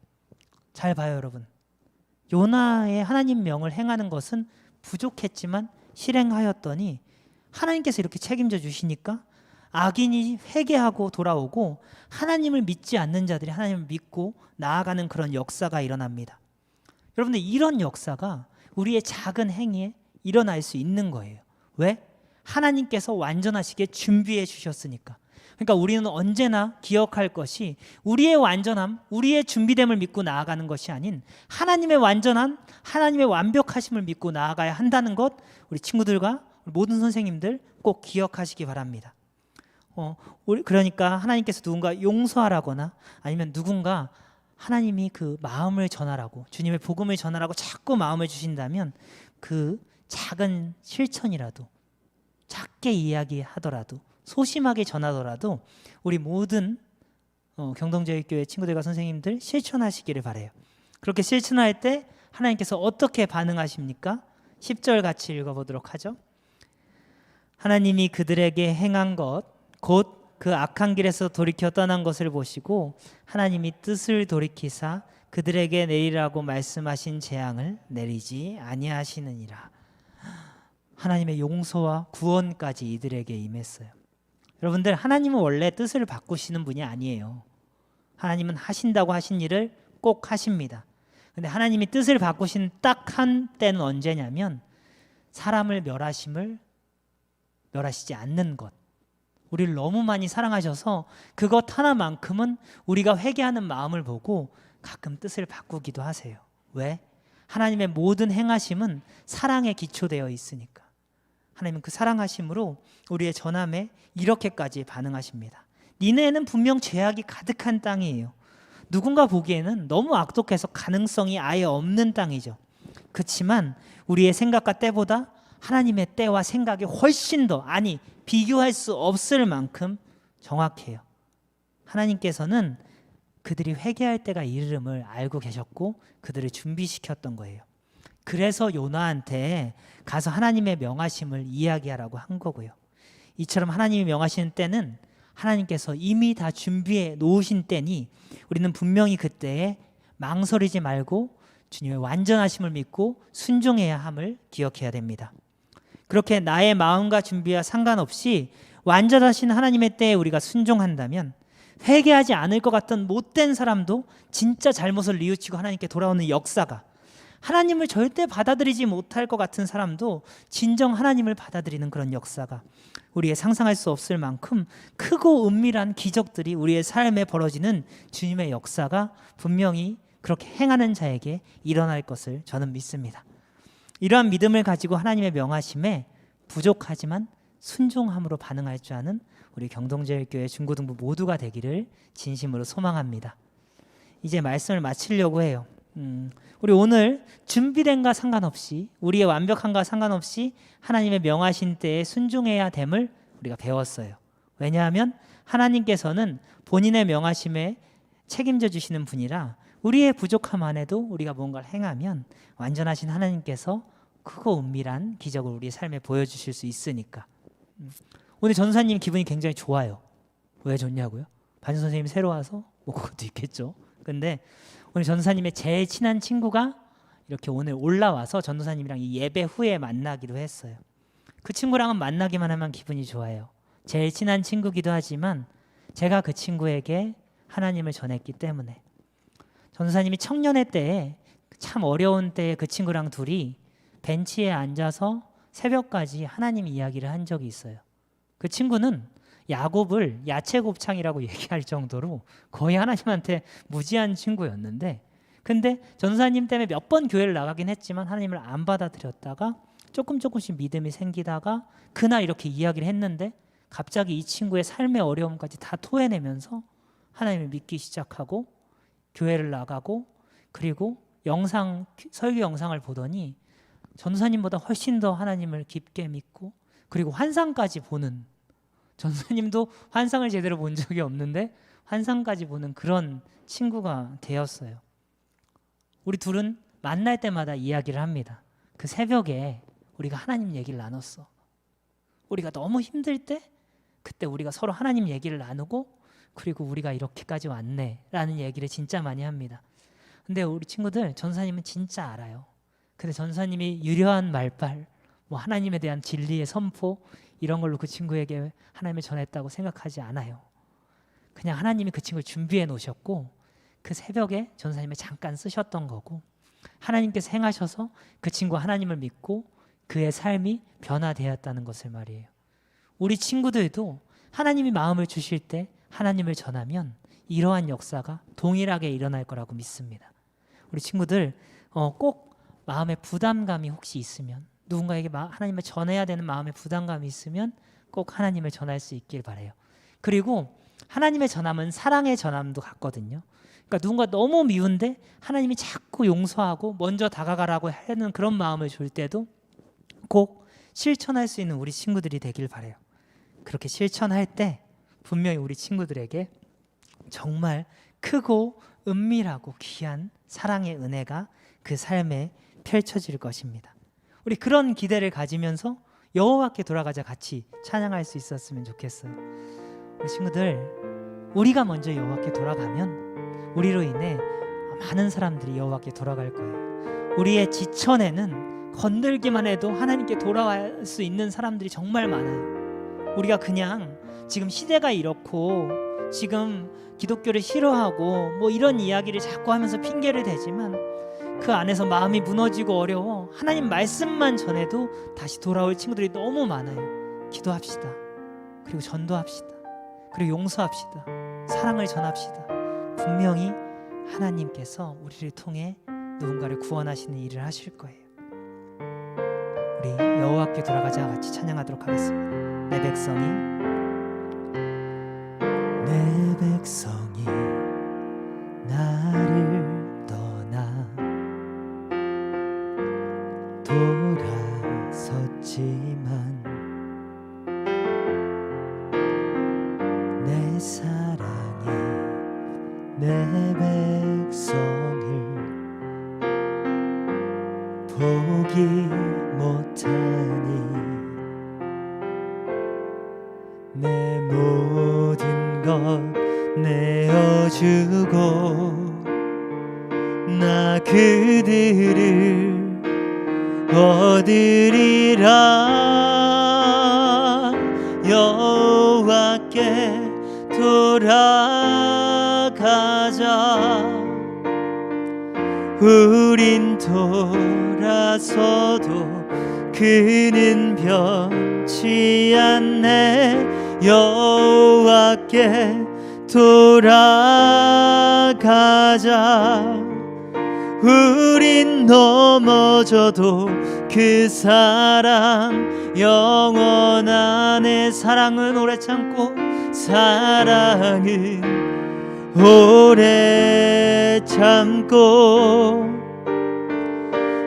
B: 잘 봐요 여러분. 요나의 하나님 명을 행하는 것은 부족했지만 실행하였더니 하나님께서 이렇게 책임져 주시니까 악인이 회개하고 돌아오고 하나님을 믿지 않는 자들이 하나님을 믿고 나아가는 그런 역사가 일어납니다. 여러분들 이런 역사가 우리의 작은 행위에 일어날 수 있는 거예요. 왜? 하나님께서 완전하시게 준비해 주셨으니까. 그러니까 우리는 언제나 기억할 것이 우리의 완전함, 우리의 준비됨을 믿고 나아가는 것이 아닌 하나님의 완전한, 하나님의 완벽하심을 믿고 나아가야 한다는 것, 우리 친구들과 모든 선생님들 꼭 기억하시기 바랍니다. 그러니까 하나님께서 누군가 용서하라거나 아니면 누군가 하나님이 그 마음을 전하라고, 주님의 복음을 전하라고 자꾸 마음을 주신다면 그 작은 실천이라도, 작게 이야기하더라도, 소심하게 전하더라도 우리 모든 경동제일교회 친구들과 선생님들 실천하시기를 바라요. 그렇게 실천할 때 하나님께서 어떻게 반응하십니까? 10절 같이 읽어보도록 하죠. 하나님이 그들에게 행한 것 곧 그 악한 길에서 돌이켜 떠난 것을 보시고 하나님이 뜻을 돌이키사 그들에게 내리라고 말씀하신 재앙을 내리지 아니하시느니라. 하나님의 용서와 구원까지 이들에게 임했어요. 여러분들, 하나님은 원래 뜻을 바꾸시는 분이 아니에요. 하나님은 하신다고 하신 일을 꼭 하십니다. 근데 하나님이 뜻을 바꾸신 딱 한 때는 언제냐면 사람을 멸하시지 않는 것. 우리를 너무 많이 사랑하셔서 그것 하나만큼은 우리가 회개하는 마음을 보고 가끔 뜻을 바꾸기도 하세요. 왜? 하나님의 모든 행하심은 사랑에 기초되어 있으니까. 하나님은 그 사랑하심으로 우리의 전함에 이렇게까지 반응하십니다. 니네는 분명 죄악이 가득한 땅이에요. 누군가 보기에는 너무 악독해서 가능성이 아예 없는 땅이죠. 그렇지만 우리의 생각과 때보다 하나님의 때와 생각이 훨씬 더, 아니 비교할 수 없을 만큼 정확해요. 하나님께서는 그들이 회개할 때가 이름을 알고 계셨고 그들을 준비시켰던 거예요. 그래서 요나한테 가서 하나님의 명하심을 이야기하라고 한 거고요. 이처럼 하나님이 명하시는 때는 하나님께서 이미 다 준비해 놓으신 때니 우리는 분명히 그때에 망설이지 말고 주님의 완전하심을 믿고 순종해야 함을 기억해야 됩니다. 그렇게 나의 마음과 준비와 상관없이 완전하신 하나님의 때에 우리가 순종한다면 회개하지 않을 것 같던 못된 사람도 진짜 잘못을 뉘우치고 하나님께 돌아오는 역사가, 하나님을 절대 받아들이지 못할 것 같은 사람도 진정 하나님을 받아들이는 그런 역사가, 우리의 상상할 수 없을 만큼 크고 은밀한 기적들이 우리의 삶에 벌어지는 주님의 역사가 분명히 그렇게 행하는 자에게 일어날 것을 저는 믿습니다. 이러한 믿음을 가지고 하나님의 명하심에 부족하지만 순종함으로 반응할 줄 아는 우리 경동제일교회 중고등부 모두가 되기를 진심으로 소망합니다. 이제 말씀을 마치려고 해요. 우리 오늘 준비된과 상관없이, 우리의 완벽함과 상관없이 하나님의 명하신 때에 순종해야 됨을 우리가 배웠어요. 왜냐하면 하나님께서는 본인의 명하심에 책임져 주시는 분이라 우리의 부족함 안에도 우리가 뭔가를 행하면 완전하신 하나님께서 크고 은밀한 기적을 우리의 삶에 보여주실 수 있으니까. 오늘 전도사님 기분이 굉장히 좋아요. 왜 좋냐고요? 반주 선생님이 새로 와서? 뭐 그것도 있겠죠. 근데 오늘 전도사님의 제일 친한 친구가 이렇게 오늘 올라와서 전도사님이랑 이 예배 후에 만나기로 했어요. 그 친구랑은 만나기만 하면 기분이 좋아요. 제일 친한 친구기도 하지만 제가 그 친구에게 하나님을 전했기 때문에. 전도사님이 청년의 때에, 참 어려운 때에 그 친구랑 둘이 벤치에 앉아서 새벽까지 하나님 이야기를 한 적이 있어요. 그 친구는 야곱을 야채 곱창이라고 얘기할 정도로 거의 하나님한테 무지한 친구였는데, 근데 전도사님 때문에 몇 번 교회를 나가긴 했지만 하나님을 안 받아들였다가 조금씩 믿음이 생기다가 그날 이렇게 이야기를 했는데 갑자기 이 친구의 삶의 어려움까지 다 토해내면서 하나님을 믿기 시작하고 교회를 나가고, 그리고 설교 영상을 보더니 전도사님보다 훨씬 더 하나님을 깊게 믿고, 그리고 환상까지 보는, 전도사님도 환상을 제대로 본 적이 없는데 환상까지 보는 그런 친구가 되었어요. 우리 둘은 만날 때마다 이야기를 합니다. 그 새벽에 우리가 하나님 얘기를 나눴어. 우리가 너무 힘들 때 그때 우리가 서로 하나님 얘기를 나누고, 그리고 우리가 이렇게까지 왔네 라는 얘기를 진짜 많이 합니다. 근데 우리 친구들 전도사님은 진짜 알아요. 근데 전도사님이 유려한 말빨, 뭐 하나님에 대한 진리의 선포 이런 걸로 그 친구에게 하나님을 전했다고 생각하지 않아요. 그냥 하나님이 그 친구를 준비해 놓으셨고 그 새벽에 전도사님이 잠깐 쓰셨던 거고, 하나님께서 행하셔서 그 친구가 하나님을 믿고 그의 삶이 변화되었다는 것을 말이에요. 우리 친구들도 하나님이 마음을 주실 때 하나님을 전하면 이러한 역사가 동일하게 일어날 거라고 믿습니다. 우리 친구들 꼭 마음의 부담감이 혹시 있으면, 누군가에게 하나님을 전해야 되는 마음의 부담감이 있으면 꼭 하나님을 전할 수 있길 바라요. 그리고 하나님의 전함은 사랑의 전함도 같거든요. 그러니까 누군가 너무 미운데 하나님이 자꾸 용서하고 먼저 다가가라고 하는 그런 마음을 줄 때도 꼭 실천할 수 있는 우리 친구들이 되길 바라요. 그렇게 실천할 때 분명히 우리 친구들에게 정말 크고 은밀하고 귀한 사랑의 은혜가 그 삶에 펼쳐질 것입니다. 우리 그런 기대를 가지면서 여호와께 돌아가자 같이 찬양할 수 있었으면 좋겠어요. 우리 친구들, 우리가 먼저 여호와께 돌아가면 우리로 인해 많은 사람들이 여호와께 돌아갈 거예요. 우리의 지천에는 건들기만 해도 하나님께 돌아갈 수 있는 사람들이 정말 많아요. 우리가 그냥 지금 시대가 이렇고 지금 기독교를 싫어하고 뭐 이런 이야기를 자꾸 하면서 핑계를 대지만 그 안에서 마음이 무너지고 어려워 하나님 말씀만 전해도 다시 돌아올 친구들이 너무 많아요. 기도합시다. 그리고 전도합시다. 그리고 용서합시다. 사랑을 전합시다. 분명히 하나님께서 우리를 통해 누군가를 구원하시는 일을 하실 거예요. 우리 여호와께 돌아가자 같이 찬양하도록 하겠습니다. 내 백성이 나를 떠나 돌아섰지만 내 사랑이 내 못하니 내 모든 것 내어주고 나 그들을 얻으리라. 여호와께 돌아가자. 우린 돌아서도 그는 변치 않네. 여호와께 돌아가자. 우린 넘어져도 그 사랑 영원하네. 사랑은 오래 참고 사랑은 오래 참고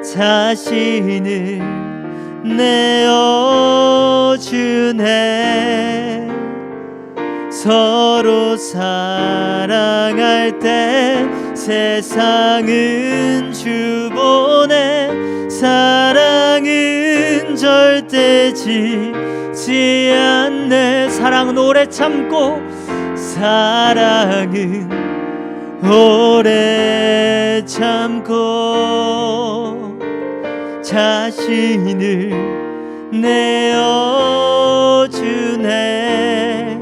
B: 자신을 내어주네. 서로 사랑할 때 세상은 주보내. 사랑은 절대 지지 않네. 사랑은 오래 참고 사랑은 오래 참고 자신을 내어주네.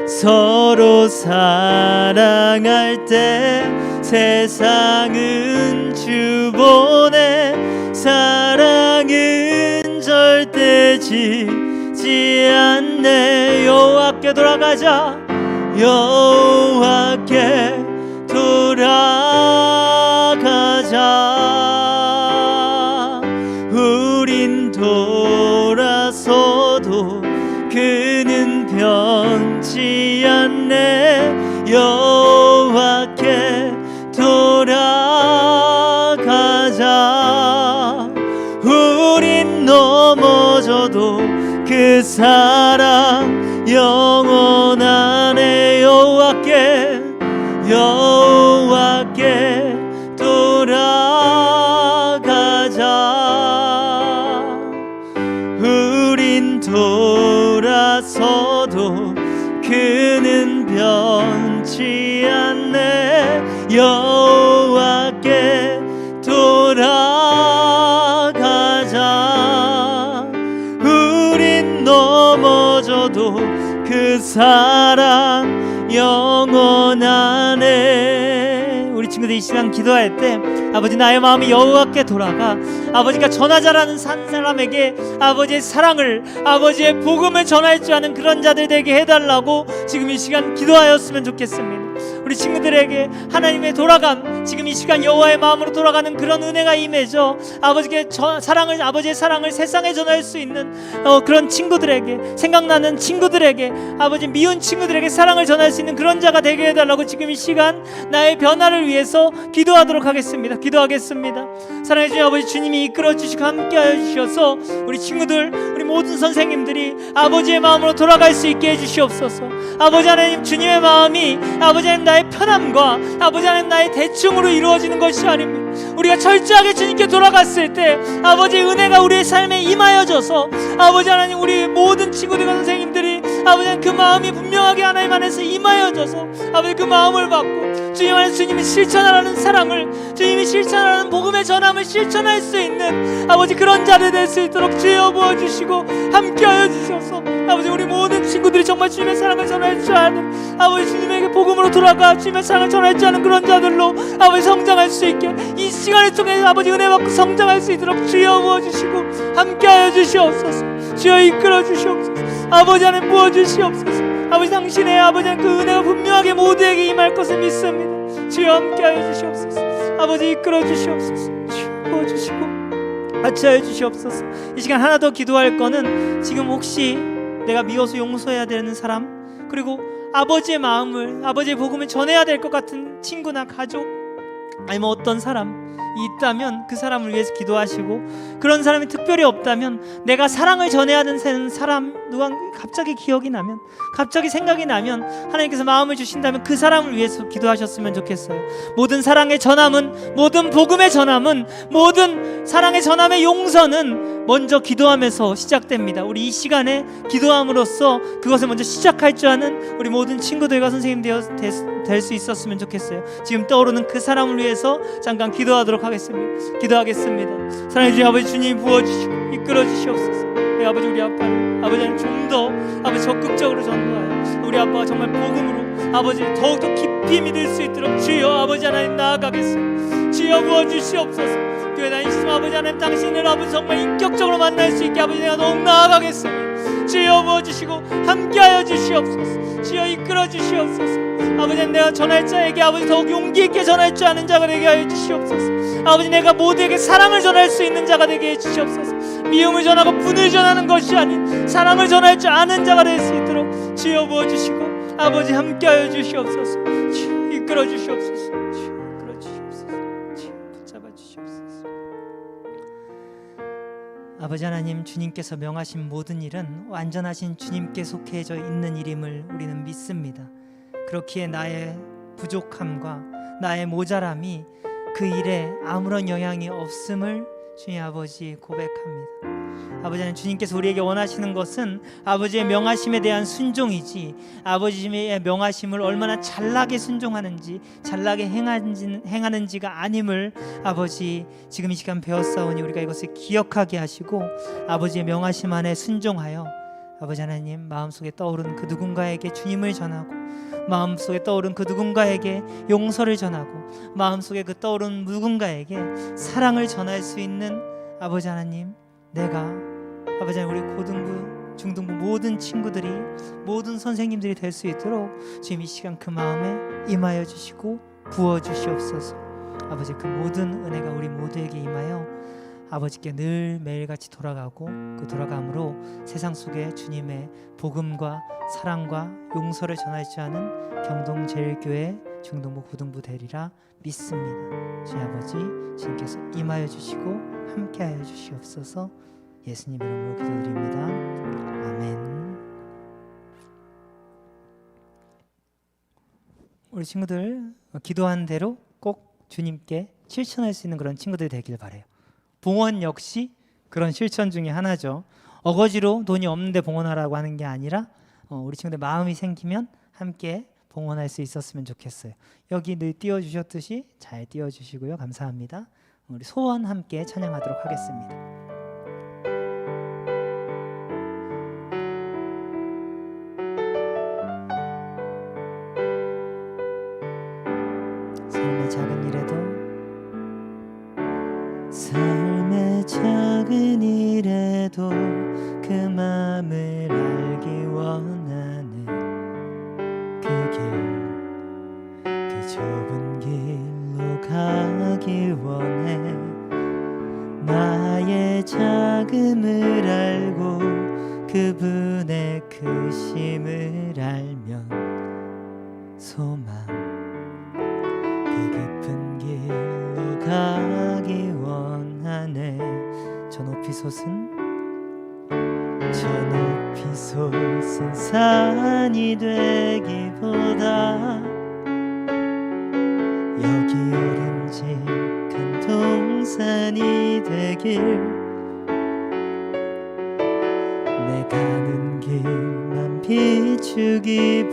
B: 서로 사랑할 때 세상은 주보내. 사랑은 절대 지지 않네. 여호와께 돌아가자. 여호와께 돌아가자. 우린 돌아서도 그는 변치 않네. 여호와께 돌아가자. 우린 넘어져도 그 사랑 영원하네. 여호와께 돌아가자. 우린 돌아서도 그는 변치 않네. 여호와께 돌아가자. 우린 넘어져도 그 사랑 영원하네. 우리 친구들 이 시간 기도할 때 아버지 나의 마음이 여호와께 돌아가. 아버지가 전하자라는 산 사람에게 아버지의 사랑을, 아버지의 복음을 전할 줄 아는 그런 자들 되게 해달라고 지금 이 시간 기도하였으면 좋겠습니다. 우리 친구들에게 하나님의 돌아감, 지금 이 시간 여호와의 마음으로 돌아가는 그런 은혜가 임해져 아버지의 사랑을 세상에 전할 수 있는 그런 친구들에게, 생각나는 친구들에게, 아버지 미운 친구들에게 사랑을 전할 수 있는 그런 자가 되게 해달라고 지금 이 시간 나의 변화를 위해서 기도하도록 하겠습니다. 기도하겠습니다. 사랑해 주신 아버지, 주님이 이끌어 주시고 함께하여 주셔서 우리 친구들, 우리 모든 선생님들이 아버지의 마음으로 돌아갈 수 있게 해주시옵소서. 아버지 하나님, 주님의 마음이 아버지 하나님 나의 편함과 아버지 하나님 나의 대충으로 이루어지는 것이 아닙니다. 우리가 철저하게 주님께 돌아갔을 때 아버지의 은혜가 우리의 삶에 임하여져서 아버지 하나님 우리 모든 친구들과 선생님들이 아버지 하나님 그 마음이 분명하게 하나님 안에서 임하여져서 아버지 그 마음을 받고 주님 안에서 주님이 실천하라는 사랑을, 주님이 실천하라는 복음의 전함을 실천할 수 있는 아버지 그런 자들 될 수 있도록 주여 부어주시고 함께하여 주셔서 아버지 우리 모든 친구들이 정말 주님의 사랑을 전할 줄 아는, 아버지 주님에게 복음으로 돌아가 주님의 사랑을 전할 줄 아는 그런 자들로 아버지 성장할 수 있게 이 시간을 통해 아버지 은혜 받고 성장할 수 있도록 주여 부어주시고 함께하여 주시옵소서. 주여 이끌어 주시옵소서. 아버지 하나님 부어주시옵소서. 아버지 당신의 아버지 그 은혜가 분명하게 모두에게 임할 것을 믿습니다. 주여 함께하여 주시옵소서. 아버지 이끌어 주시옵소서. 주여 부어주시고 같이하여 주시옵소서. 이 시간 하나 더 기도할 거는 지금 혹시 내가 미워서 용서해야 되는 사람, 그리고 아버지의 마음을, 아버지의 복음을 전해야 될 것 같은 친구나 가족, 아니면 어떤 사람이 있다면 그 사람을 위해서 기도하시고, 그런 사람이 특별히 없다면 내가 사랑을 전해야 하는 사람 누가 갑자기 기억이 나면, 갑자기 생각이 나면 하나님께서 마음을 주신다면 그 사람을 위해서 기도하셨으면 좋겠어요. 모든 사랑의 전함은, 모든 복음의 전함은, 모든 사랑의 전함의 용서는 먼저 기도하면서 시작됩니다. 우리 이 시간에 기도함으로써 그것을 먼저 시작할 줄 아는 우리 모든 친구들과 선생님 될 수 있었으면 좋겠어요. 지금 떠오르는 그 사람을 위해서 잠깐 기도하도록 하겠습니다. 기도하겠습니다. 사랑해 주신 아버지 주님, 부어주시고 이끌어 주시옵소서. 네, 아버지, 우리 아빠를 아버지는 좀 더 아버지 적극적으로 전도하여 우리 아빠가 정말 복음으로 아버지 더욱더 깊이 믿을 수 있도록 주여 아버지 하나님 나아가겠습니다. 주여 부어주시옵소서. 교회 다니시는 아버지 하나님, 당신을 아버지 정말 인격적으로 만날 수 있게 아버지 내가 더욱 나아가겠습니다. 주여 부어주시고 함께하여 주시옵소서. 주여 이끌어 주시옵소서. 아버지, 내가 전할 자에게 아버지 더욱 용기 있게 전할 줄 아는 자가 되게 하여 주시옵소서. 아버지, 내가 모두에게 사랑을 전할 수 있는 자가 되게 해 주시옵소서. 미움을 전하고 분을 전하는 것이 아닌 사랑을 전할 줄 아는 자가 될 수 있도록 주여 부어주시고 아버지 함께하여 주시옵소서. 주여 이끌어 주시옵소서. 주여 이끌어 주시옵소서. 주여 붙잡아 주시옵소서. 아버지 하나님, 주님께서 명하신 모든 일은 완전하신 주님께 속해져 있는 일임을 우리는 믿습니다. 그렇기에 나의 부족함과 나의 모자람이 그 일에 아무런 영향이 없음을 주님 아버지 고백합니다. 아버지 하나님, 주님께서 우리에게 원하시는 것은 아버지의 명하심에 대한 순종이지, 아버지의 명하심을 얼마나 잘나게 순종하는지 잘나게 행하는지가 아님을 아버지 지금 이 시간 배웠사오니 우리가 이것을 기억하게 하시고 아버지의 명하심 안에 순종하여 아버지 하나님, 마음속에 떠오르는 그 누군가에게 주님을 전하고, 마음속에 떠오른 그 누군가에게 용서를 전하고, 마음속에 그 떠오른 누군가에게 사랑을 전할 수 있는 아버지 하나님, 내가 아버지 하나님, 우리 고등부, 중등부 모든 친구들이, 모든 선생님들이 될 수 있도록 지금 이 시간 그 마음에 임하여 주시고 부어 주시옵소서. 아버지, 그 모든 은혜가 우리 모두에게 임하여 아버지께 늘 매일같이 돌아가고, 그 돌아감으로 세상 속에 주님의 복음과 사랑과 용서를 전할 줄 아는 경동제일교회 중등부 고등부 되리라 믿습니다. 주님 아버지, 주님께서 임하여 주시고 함께하여 주시옵소서. 예수님 이름으로 기도드립니다. 아멘. 우리 친구들 기도한 대로 꼭 주님께 실천할 수 있는 그런 친구들이 되길 바라요. 봉헌 역시 그런 실천 중에 하나죠. 어거지로 돈이 없는데 봉헌하라고 하는 게 아니라 우리 친구들 마음이 생기면 함께 봉헌할 수 있었으면 좋겠어요. 여기 늘 띄워주셨듯이 잘 띄워주시고요. 감사합니다. 우리 소원 함께 찬양하도록 하겠습니다. 삶의 작은 일에도, 삶의 작은 일에도 그 마음을 알기 원하는 그 길, 그 좁은 길로 가기 원해. 나의 작음을 알고 그분의 크심을 알면 소망, 그 깊은 길로 가기 원하네. 저 높이 솟은 산이 되기보다 여기 오름직한 동산이 되길, 내 가는 길만 비추기보다는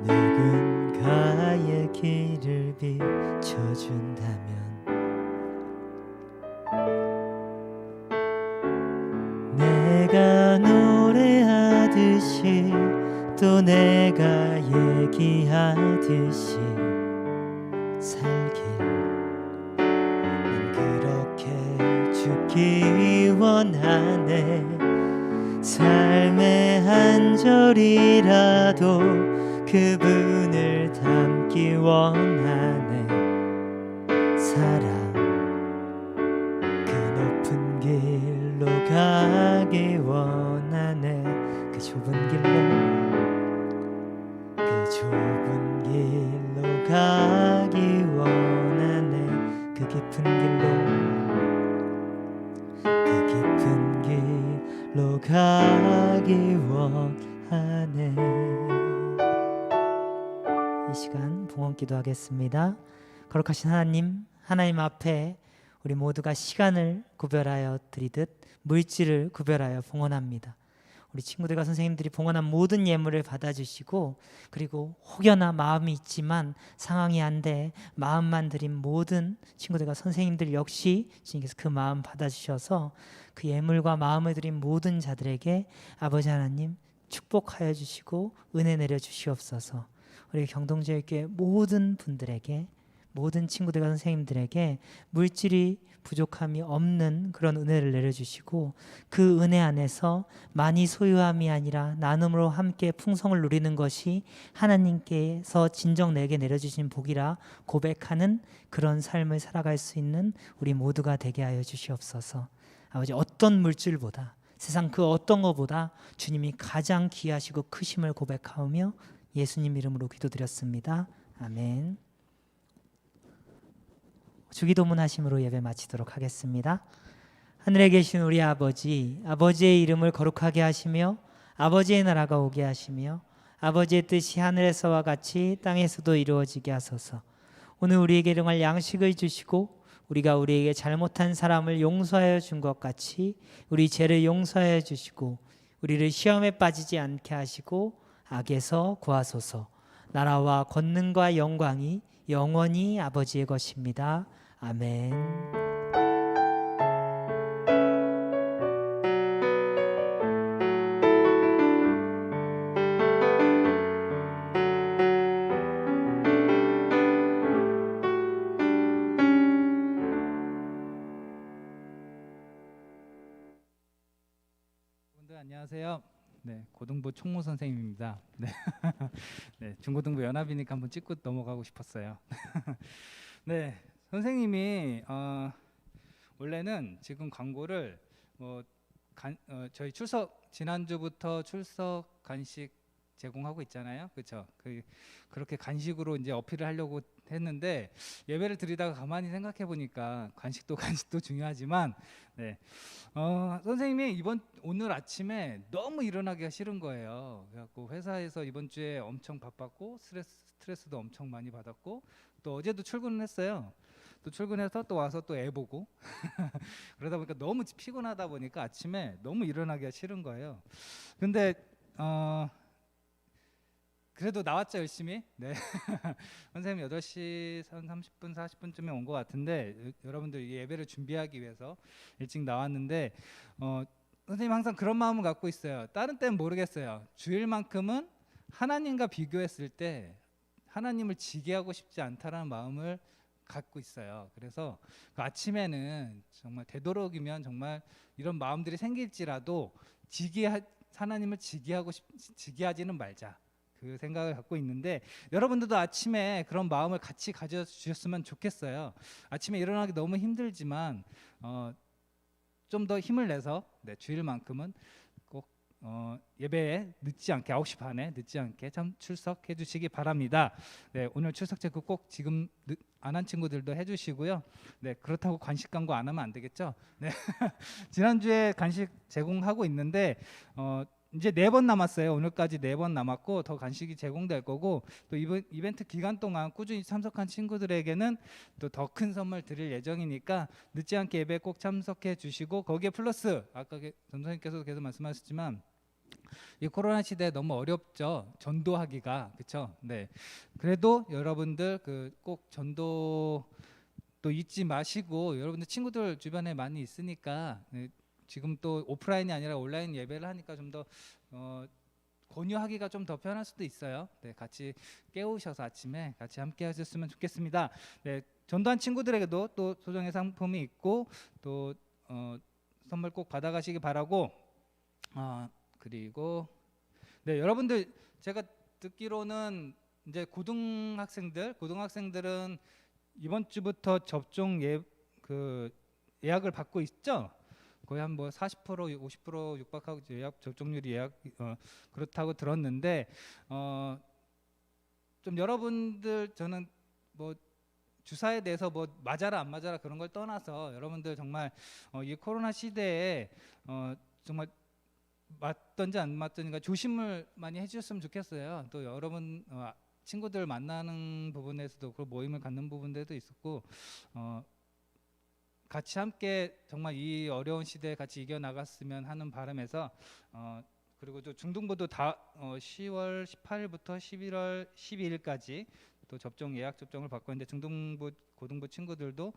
B: 누군가의 길을 비춰준다면 내가 노래하듯이 또 내가 얘기하듯이 살길, 난 그렇게 죽기 원하네. 삶의 한 절이라도 그분을 담기 원하네. 사랑, 그 높은 길로 가기 원하네. 그 좁은 길로 하길 원하네. 이 시간 봉헌 기도하겠습니다. 거룩하신 하나님, 하나님 앞에 우리 모두가 시간을 구별하여 드리듯 물질을 구별하여 봉헌합니다. 우리 친구들과 선생님들이 봉헌한 모든 예물을 받아주시고, 그리고 혹여나 마음이 있지만 상황이 안 돼 마음만 드린 모든 친구들과 선생님들 역시 주님께서 그 마음 받아주셔서 그 예물과 마음을 드린 모든 자들에게 아버지 하나님 축복하여 주시고 은혜 내려 주시옵소서. 우리 경동제일교회 모든 분들에게, 모든 친구들과 선생님들에게 물질이 부족함이 없는 그런 은혜를 내려주시고, 그 은혜 안에서 많이 소유함이 아니라 나눔으로 함께 풍성을 누리는 것이 하나님께서 진정 내게 내려주신 복이라 고백하는 그런 삶을 살아갈 수 있는 우리 모두가 되게 하여 주시옵소서. 아버지, 어떤 물질보다, 세상 그 어떤 것보다 주님이 가장 귀하시고 크심을 고백하며 예수님 이름으로 기도드렸습니다. 아멘. 주기도문 하심으로 예배 마치도록 하겠습니다. 하늘에 계신 우리 아버지, 아버지의 이름을 거룩하게 하시며 아버지의 나라가 오게 하시며 아버지의 뜻이 하늘에서와 같이 땅에서도 이루어지게 하소서. 오늘 우리에게 일용할 양식을 주시고 우리가 우리에게 잘못한 사람을 용서하여 준 것 같이 우리 죄를 용서하여 주시고 우리를 시험에 빠지지 않게 하시고 악에서 구하소서. 나라와 권능과 영광이 영원히 아버지의 것입니다. 아멘.
D: 여러분들 안녕하세요. 네, 고등부 총무 선생님입니다. 네, 네, 중고등부 연합이니까 한번 찍고 넘어가고 싶었어요. 네, 선생님이 원래는 지금 광고를 저희 지난주부터 출석 간식 제공하고 있잖아요, 그렇죠? 그렇게 간식으로 이제 어필을 하려고 했는데 예배를 드리다가 가만히 생각해 보니까 간식도 중요하지만, 네, 선생님이 오늘 아침에 너무 일어나기가 싫은 거예요. 그래갖고 회사에서 이번 주에 엄청 바빴고 스트레스도 엄청 많이 받았고 또 어제도 출근을 했어요. 또 출근해서 또 와서 또 애 보고 그러다 보니까 너무 피곤하다 보니까 아침에 너무 일어나기가 싫은 거예요. 근데 그래도 나왔죠, 열심히. 네. 선생님 8시 30분 40분쯤에 온 것 같은데 여러분들 예배를 준비하기 위해서 일찍 나왔는데 선생님 항상 그런 마음을 갖고 있어요. 다른 때는 모르겠어요. 주일만큼은 하나님과 비교했을 때 하나님을 지게 하고 싶지 않다라는 마음을 갖고 있어요. 그래서 그 아침에는 정말 되도록이면 정말 이런 마음들이 생길지라도 하나님을 지게하지는 말자, 그 생각을 갖고 있는데 여러분들도 아침에 그런 마음을 같이 가져주셨으면 좋겠어요. 아침에 일어나기 너무 힘들지만 좀 더 힘을 내서 주일만큼은 꼭 예배에 늦지 않게 9시 반에 늦지 않게 참 출석해 주시기 바랍니다. 네, 오늘 출석 체크 꼭 지금 안 한 친구들도 해주시고요. 네, 그렇다고 간식 광고 안 하면 안 되겠죠? 네, 지난주에 간식 제공하고 있는데 이제 4번 남았어요. 오늘까지 4번 남았고 더 간식이 제공될 거고, 또 이번 이벤트 기간 동안 꾸준히 참석한 친구들에게는 또 더 큰 선물 드릴 예정이니까 늦지 않게 예배 꼭 참석해 주시고, 거기에 플러스 아까 전도사님께서도 계속 말씀하셨지만 이 코로나 시대에 너무 어렵죠, 전도하기가. 그렇죠? 네. 그래도 여러분들 꼭 전도 또 잊지 마시고, 여러분들 친구들 주변에 많이 있으니까 지금 또 오프라인이 아니라 온라인 예배를 하니까 좀 더 권유하기가 좀 더 편할 수도 있어요. 네, 같이 깨우셔서 아침에 같이 함께 하셨으면 좋겠습니다. 네, 전도한 친구들에게도 또 소정의 상품이 있고 또 선물 꼭 받아가시기 바라고, 그리고 네, 여러분들 제가 듣기로는 이제 고등학생들은 이번 주부터 접종 예약을 받고 있죠. 거의 한 40% 50% 육박하고 접종률이 그렇다고 들었는데 좀 여러분들, 저는 주사에 대해서 맞아라 안 맞아라 그런 걸 떠나서 여러분들 정말 이 코로나 시대에 정말 맞던지 안 맞던지가 조심을 많이 해주셨으면 좋겠어요. 또 여러분 친구들 만나는 부분에서도 그 모임을 갖는 부분들도 있었고 같이 함께 정말 이 어려운 시대에 같이 이겨 나갔으면 하는 바람에서 그리고 또 중등부도 다 10월 18일부터 11월 12일까지 또 예약 접종을 받고 있는데 중등부 고등부 친구들도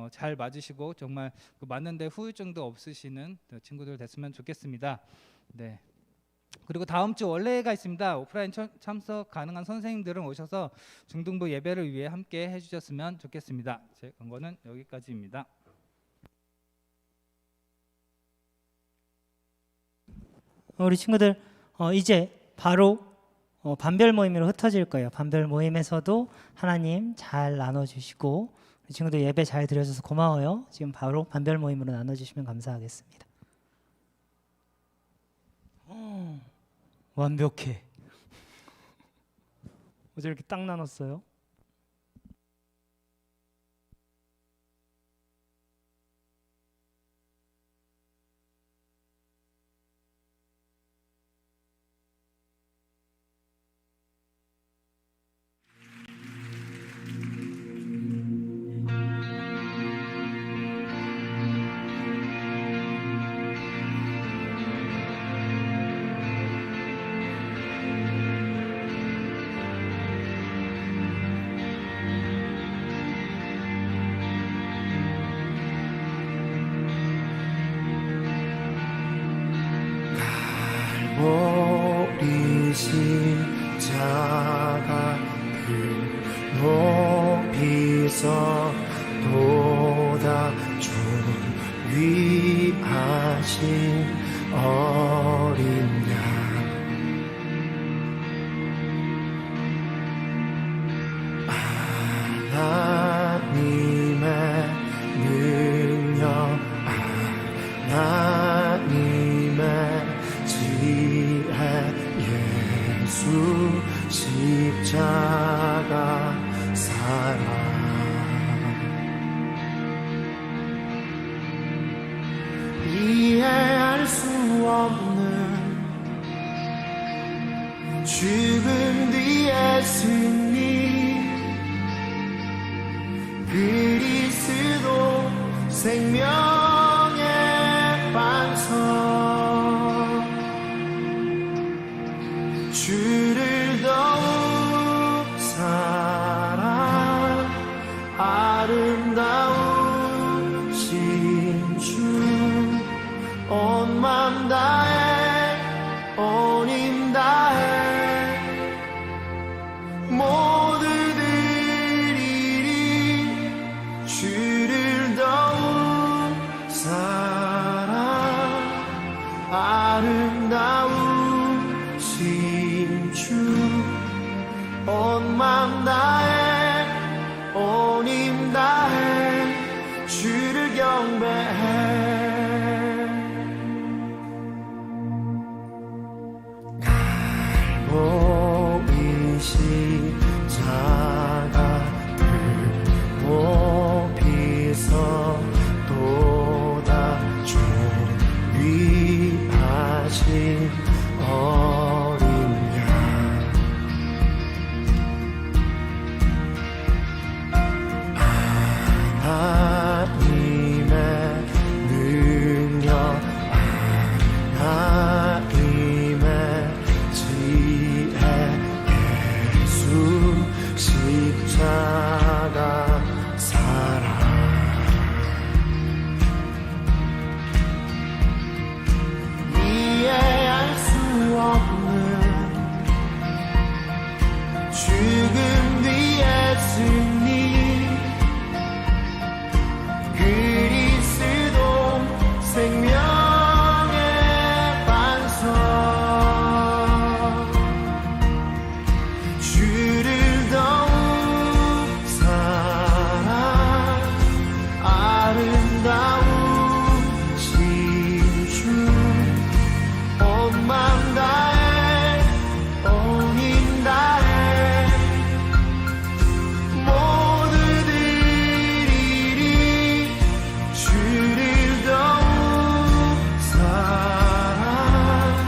D: 잘 맞으시고 정말 그 맞는데 후유증도 없으시는 친구들 됐으면 좋겠습니다. 네. 그리고 다음 주 원래가 있습니다. 오프라인 참석 가능한 선생님들은 오셔서 중등부 예배를 위해 함께 해주셨으면 좋겠습니다. 제 권고는 여기까지입니다.
B: 우리 친구들 이제 바로 반별 모임으로 흩어질 거예요. 반별 모임에서도 하나님 잘 나눠주시고 우리 친구들 예배 잘 드려줘서 고마워요. 지금 바로 반별 모임으로 나눠주시면 감사하겠습니다. 완벽해. 어제 이렇게 딱 나눴어요?
E: 갈보리 십자가 높이서 보다 존귀하신 어린 양 하나님의 능력 하나님의 지혜 예수 십자가 사랑 이해할 수 없는 죽음 뒤의 승리 그리스도 생명의 반석 주를 더욱 사랑 아름다우신 주 온 맘 다해 온 힘 다해 모두 드리리 주를 더욱 사랑 아름다우신 주 온 맘 다해 온 힘 다해 주를 경배해 갈보리 십자가 높이서 보다 존귀하신 어린 양 하나님의 능력 하나님의 지혜 예수 십자가 사랑 이해할 수 없는 죽음 뒤의 승리 그리스도 생명의 반석 주를 더욱 사랑 아름다우신 주 온 맘 다해 온 힘 다해 모두 드리리 주를 더욱 사랑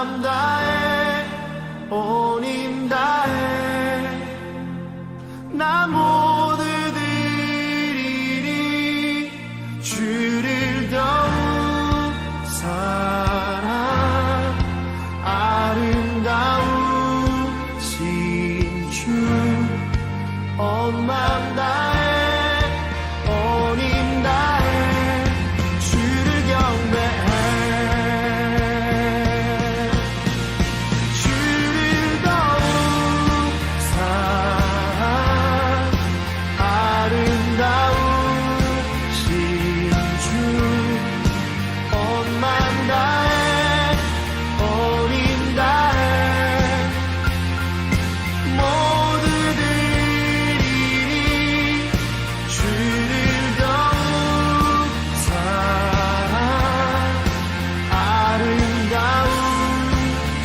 E: 맘 다해 온 힘 다해 나 모두 드리리 주를 더욱 사랑 아름다우신 주 온 맘 다해 온 힘 다해 주를 경배해 주를 더욱 사랑 아름다우신 주 온 맘 다해 온 힘 다해 모두 드리리 주를 더욱 사랑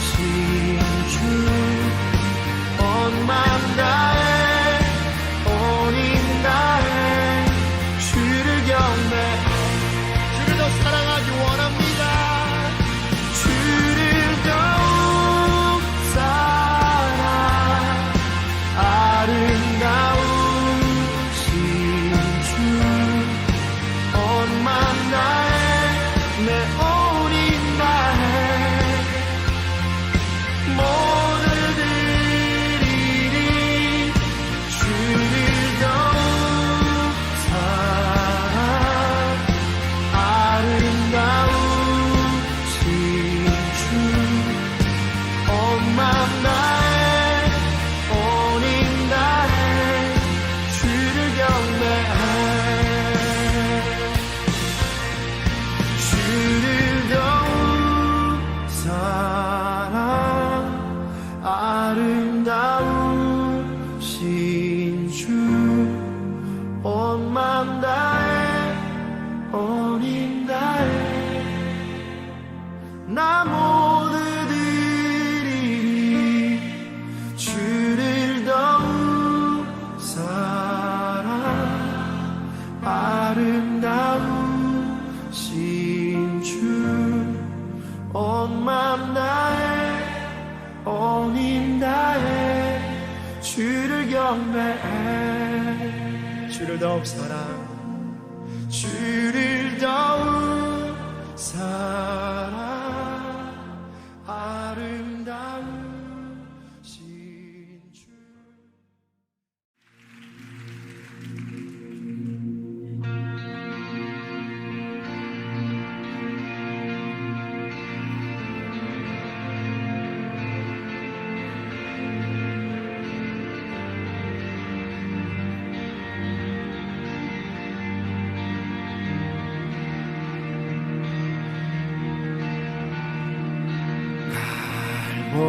E: 아름다우신 주 온 맘 다해 온 힘 다해 주를 경배해 주를 더 사랑하기 원합니다 주를 더욱 사랑 아름다우신 주 온 맘 다해 내 온 힘 다해 모두 드리리 주를 더욱 사랑 아름다우신 주 온 맘 다해 온 힘 다해 주를 경배해 주를 더욱 사랑 아름다우신 주 온 맘 다해 온 힘 다해 나 모두 드리리 주를 더욱 사랑 아름다우신 주 온 맘 다해 온 힘 다해 주를 경배해 주를 더욱 사랑 주를 더욱 사랑 아름다우신 주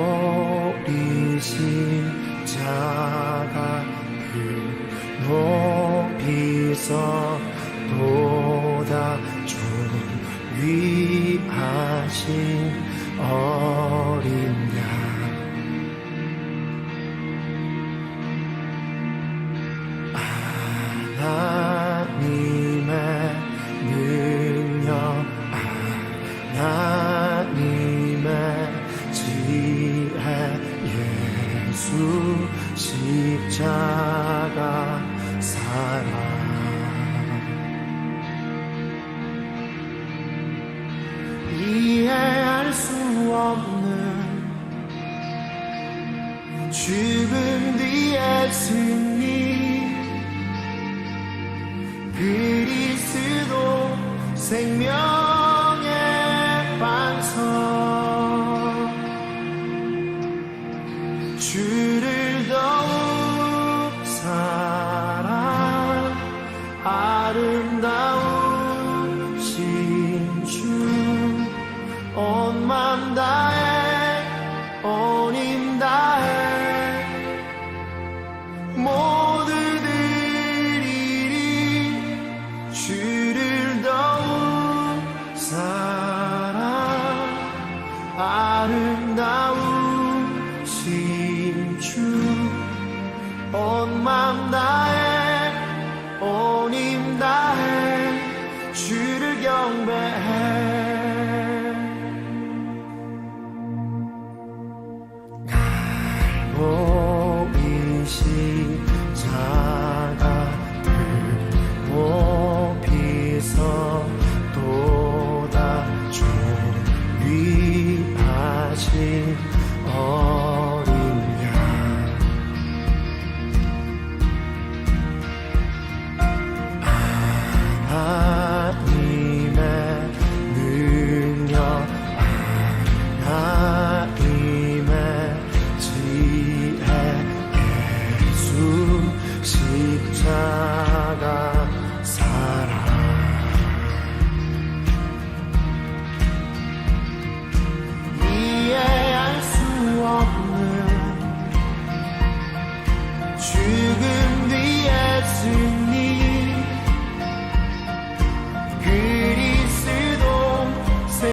E: 갈보리 십자가 높이서 보다 존귀하신 어린 양 하나님의 능력 하나님의 지혜 예수 십자가 사랑 이해할 수 없는 죽음 뒤의 승리 그리스도 생명의 반석 주를 더욱 사랑 아름다우신 주 온 맘 다해 온 힘 다해 모두 드리리 주를 더욱 사랑 아름다우신 주 온 맘 다해 온 힘 다해 주를 경배해 어린 양 하나님의 능력 하나님의 지혜 예수 십자가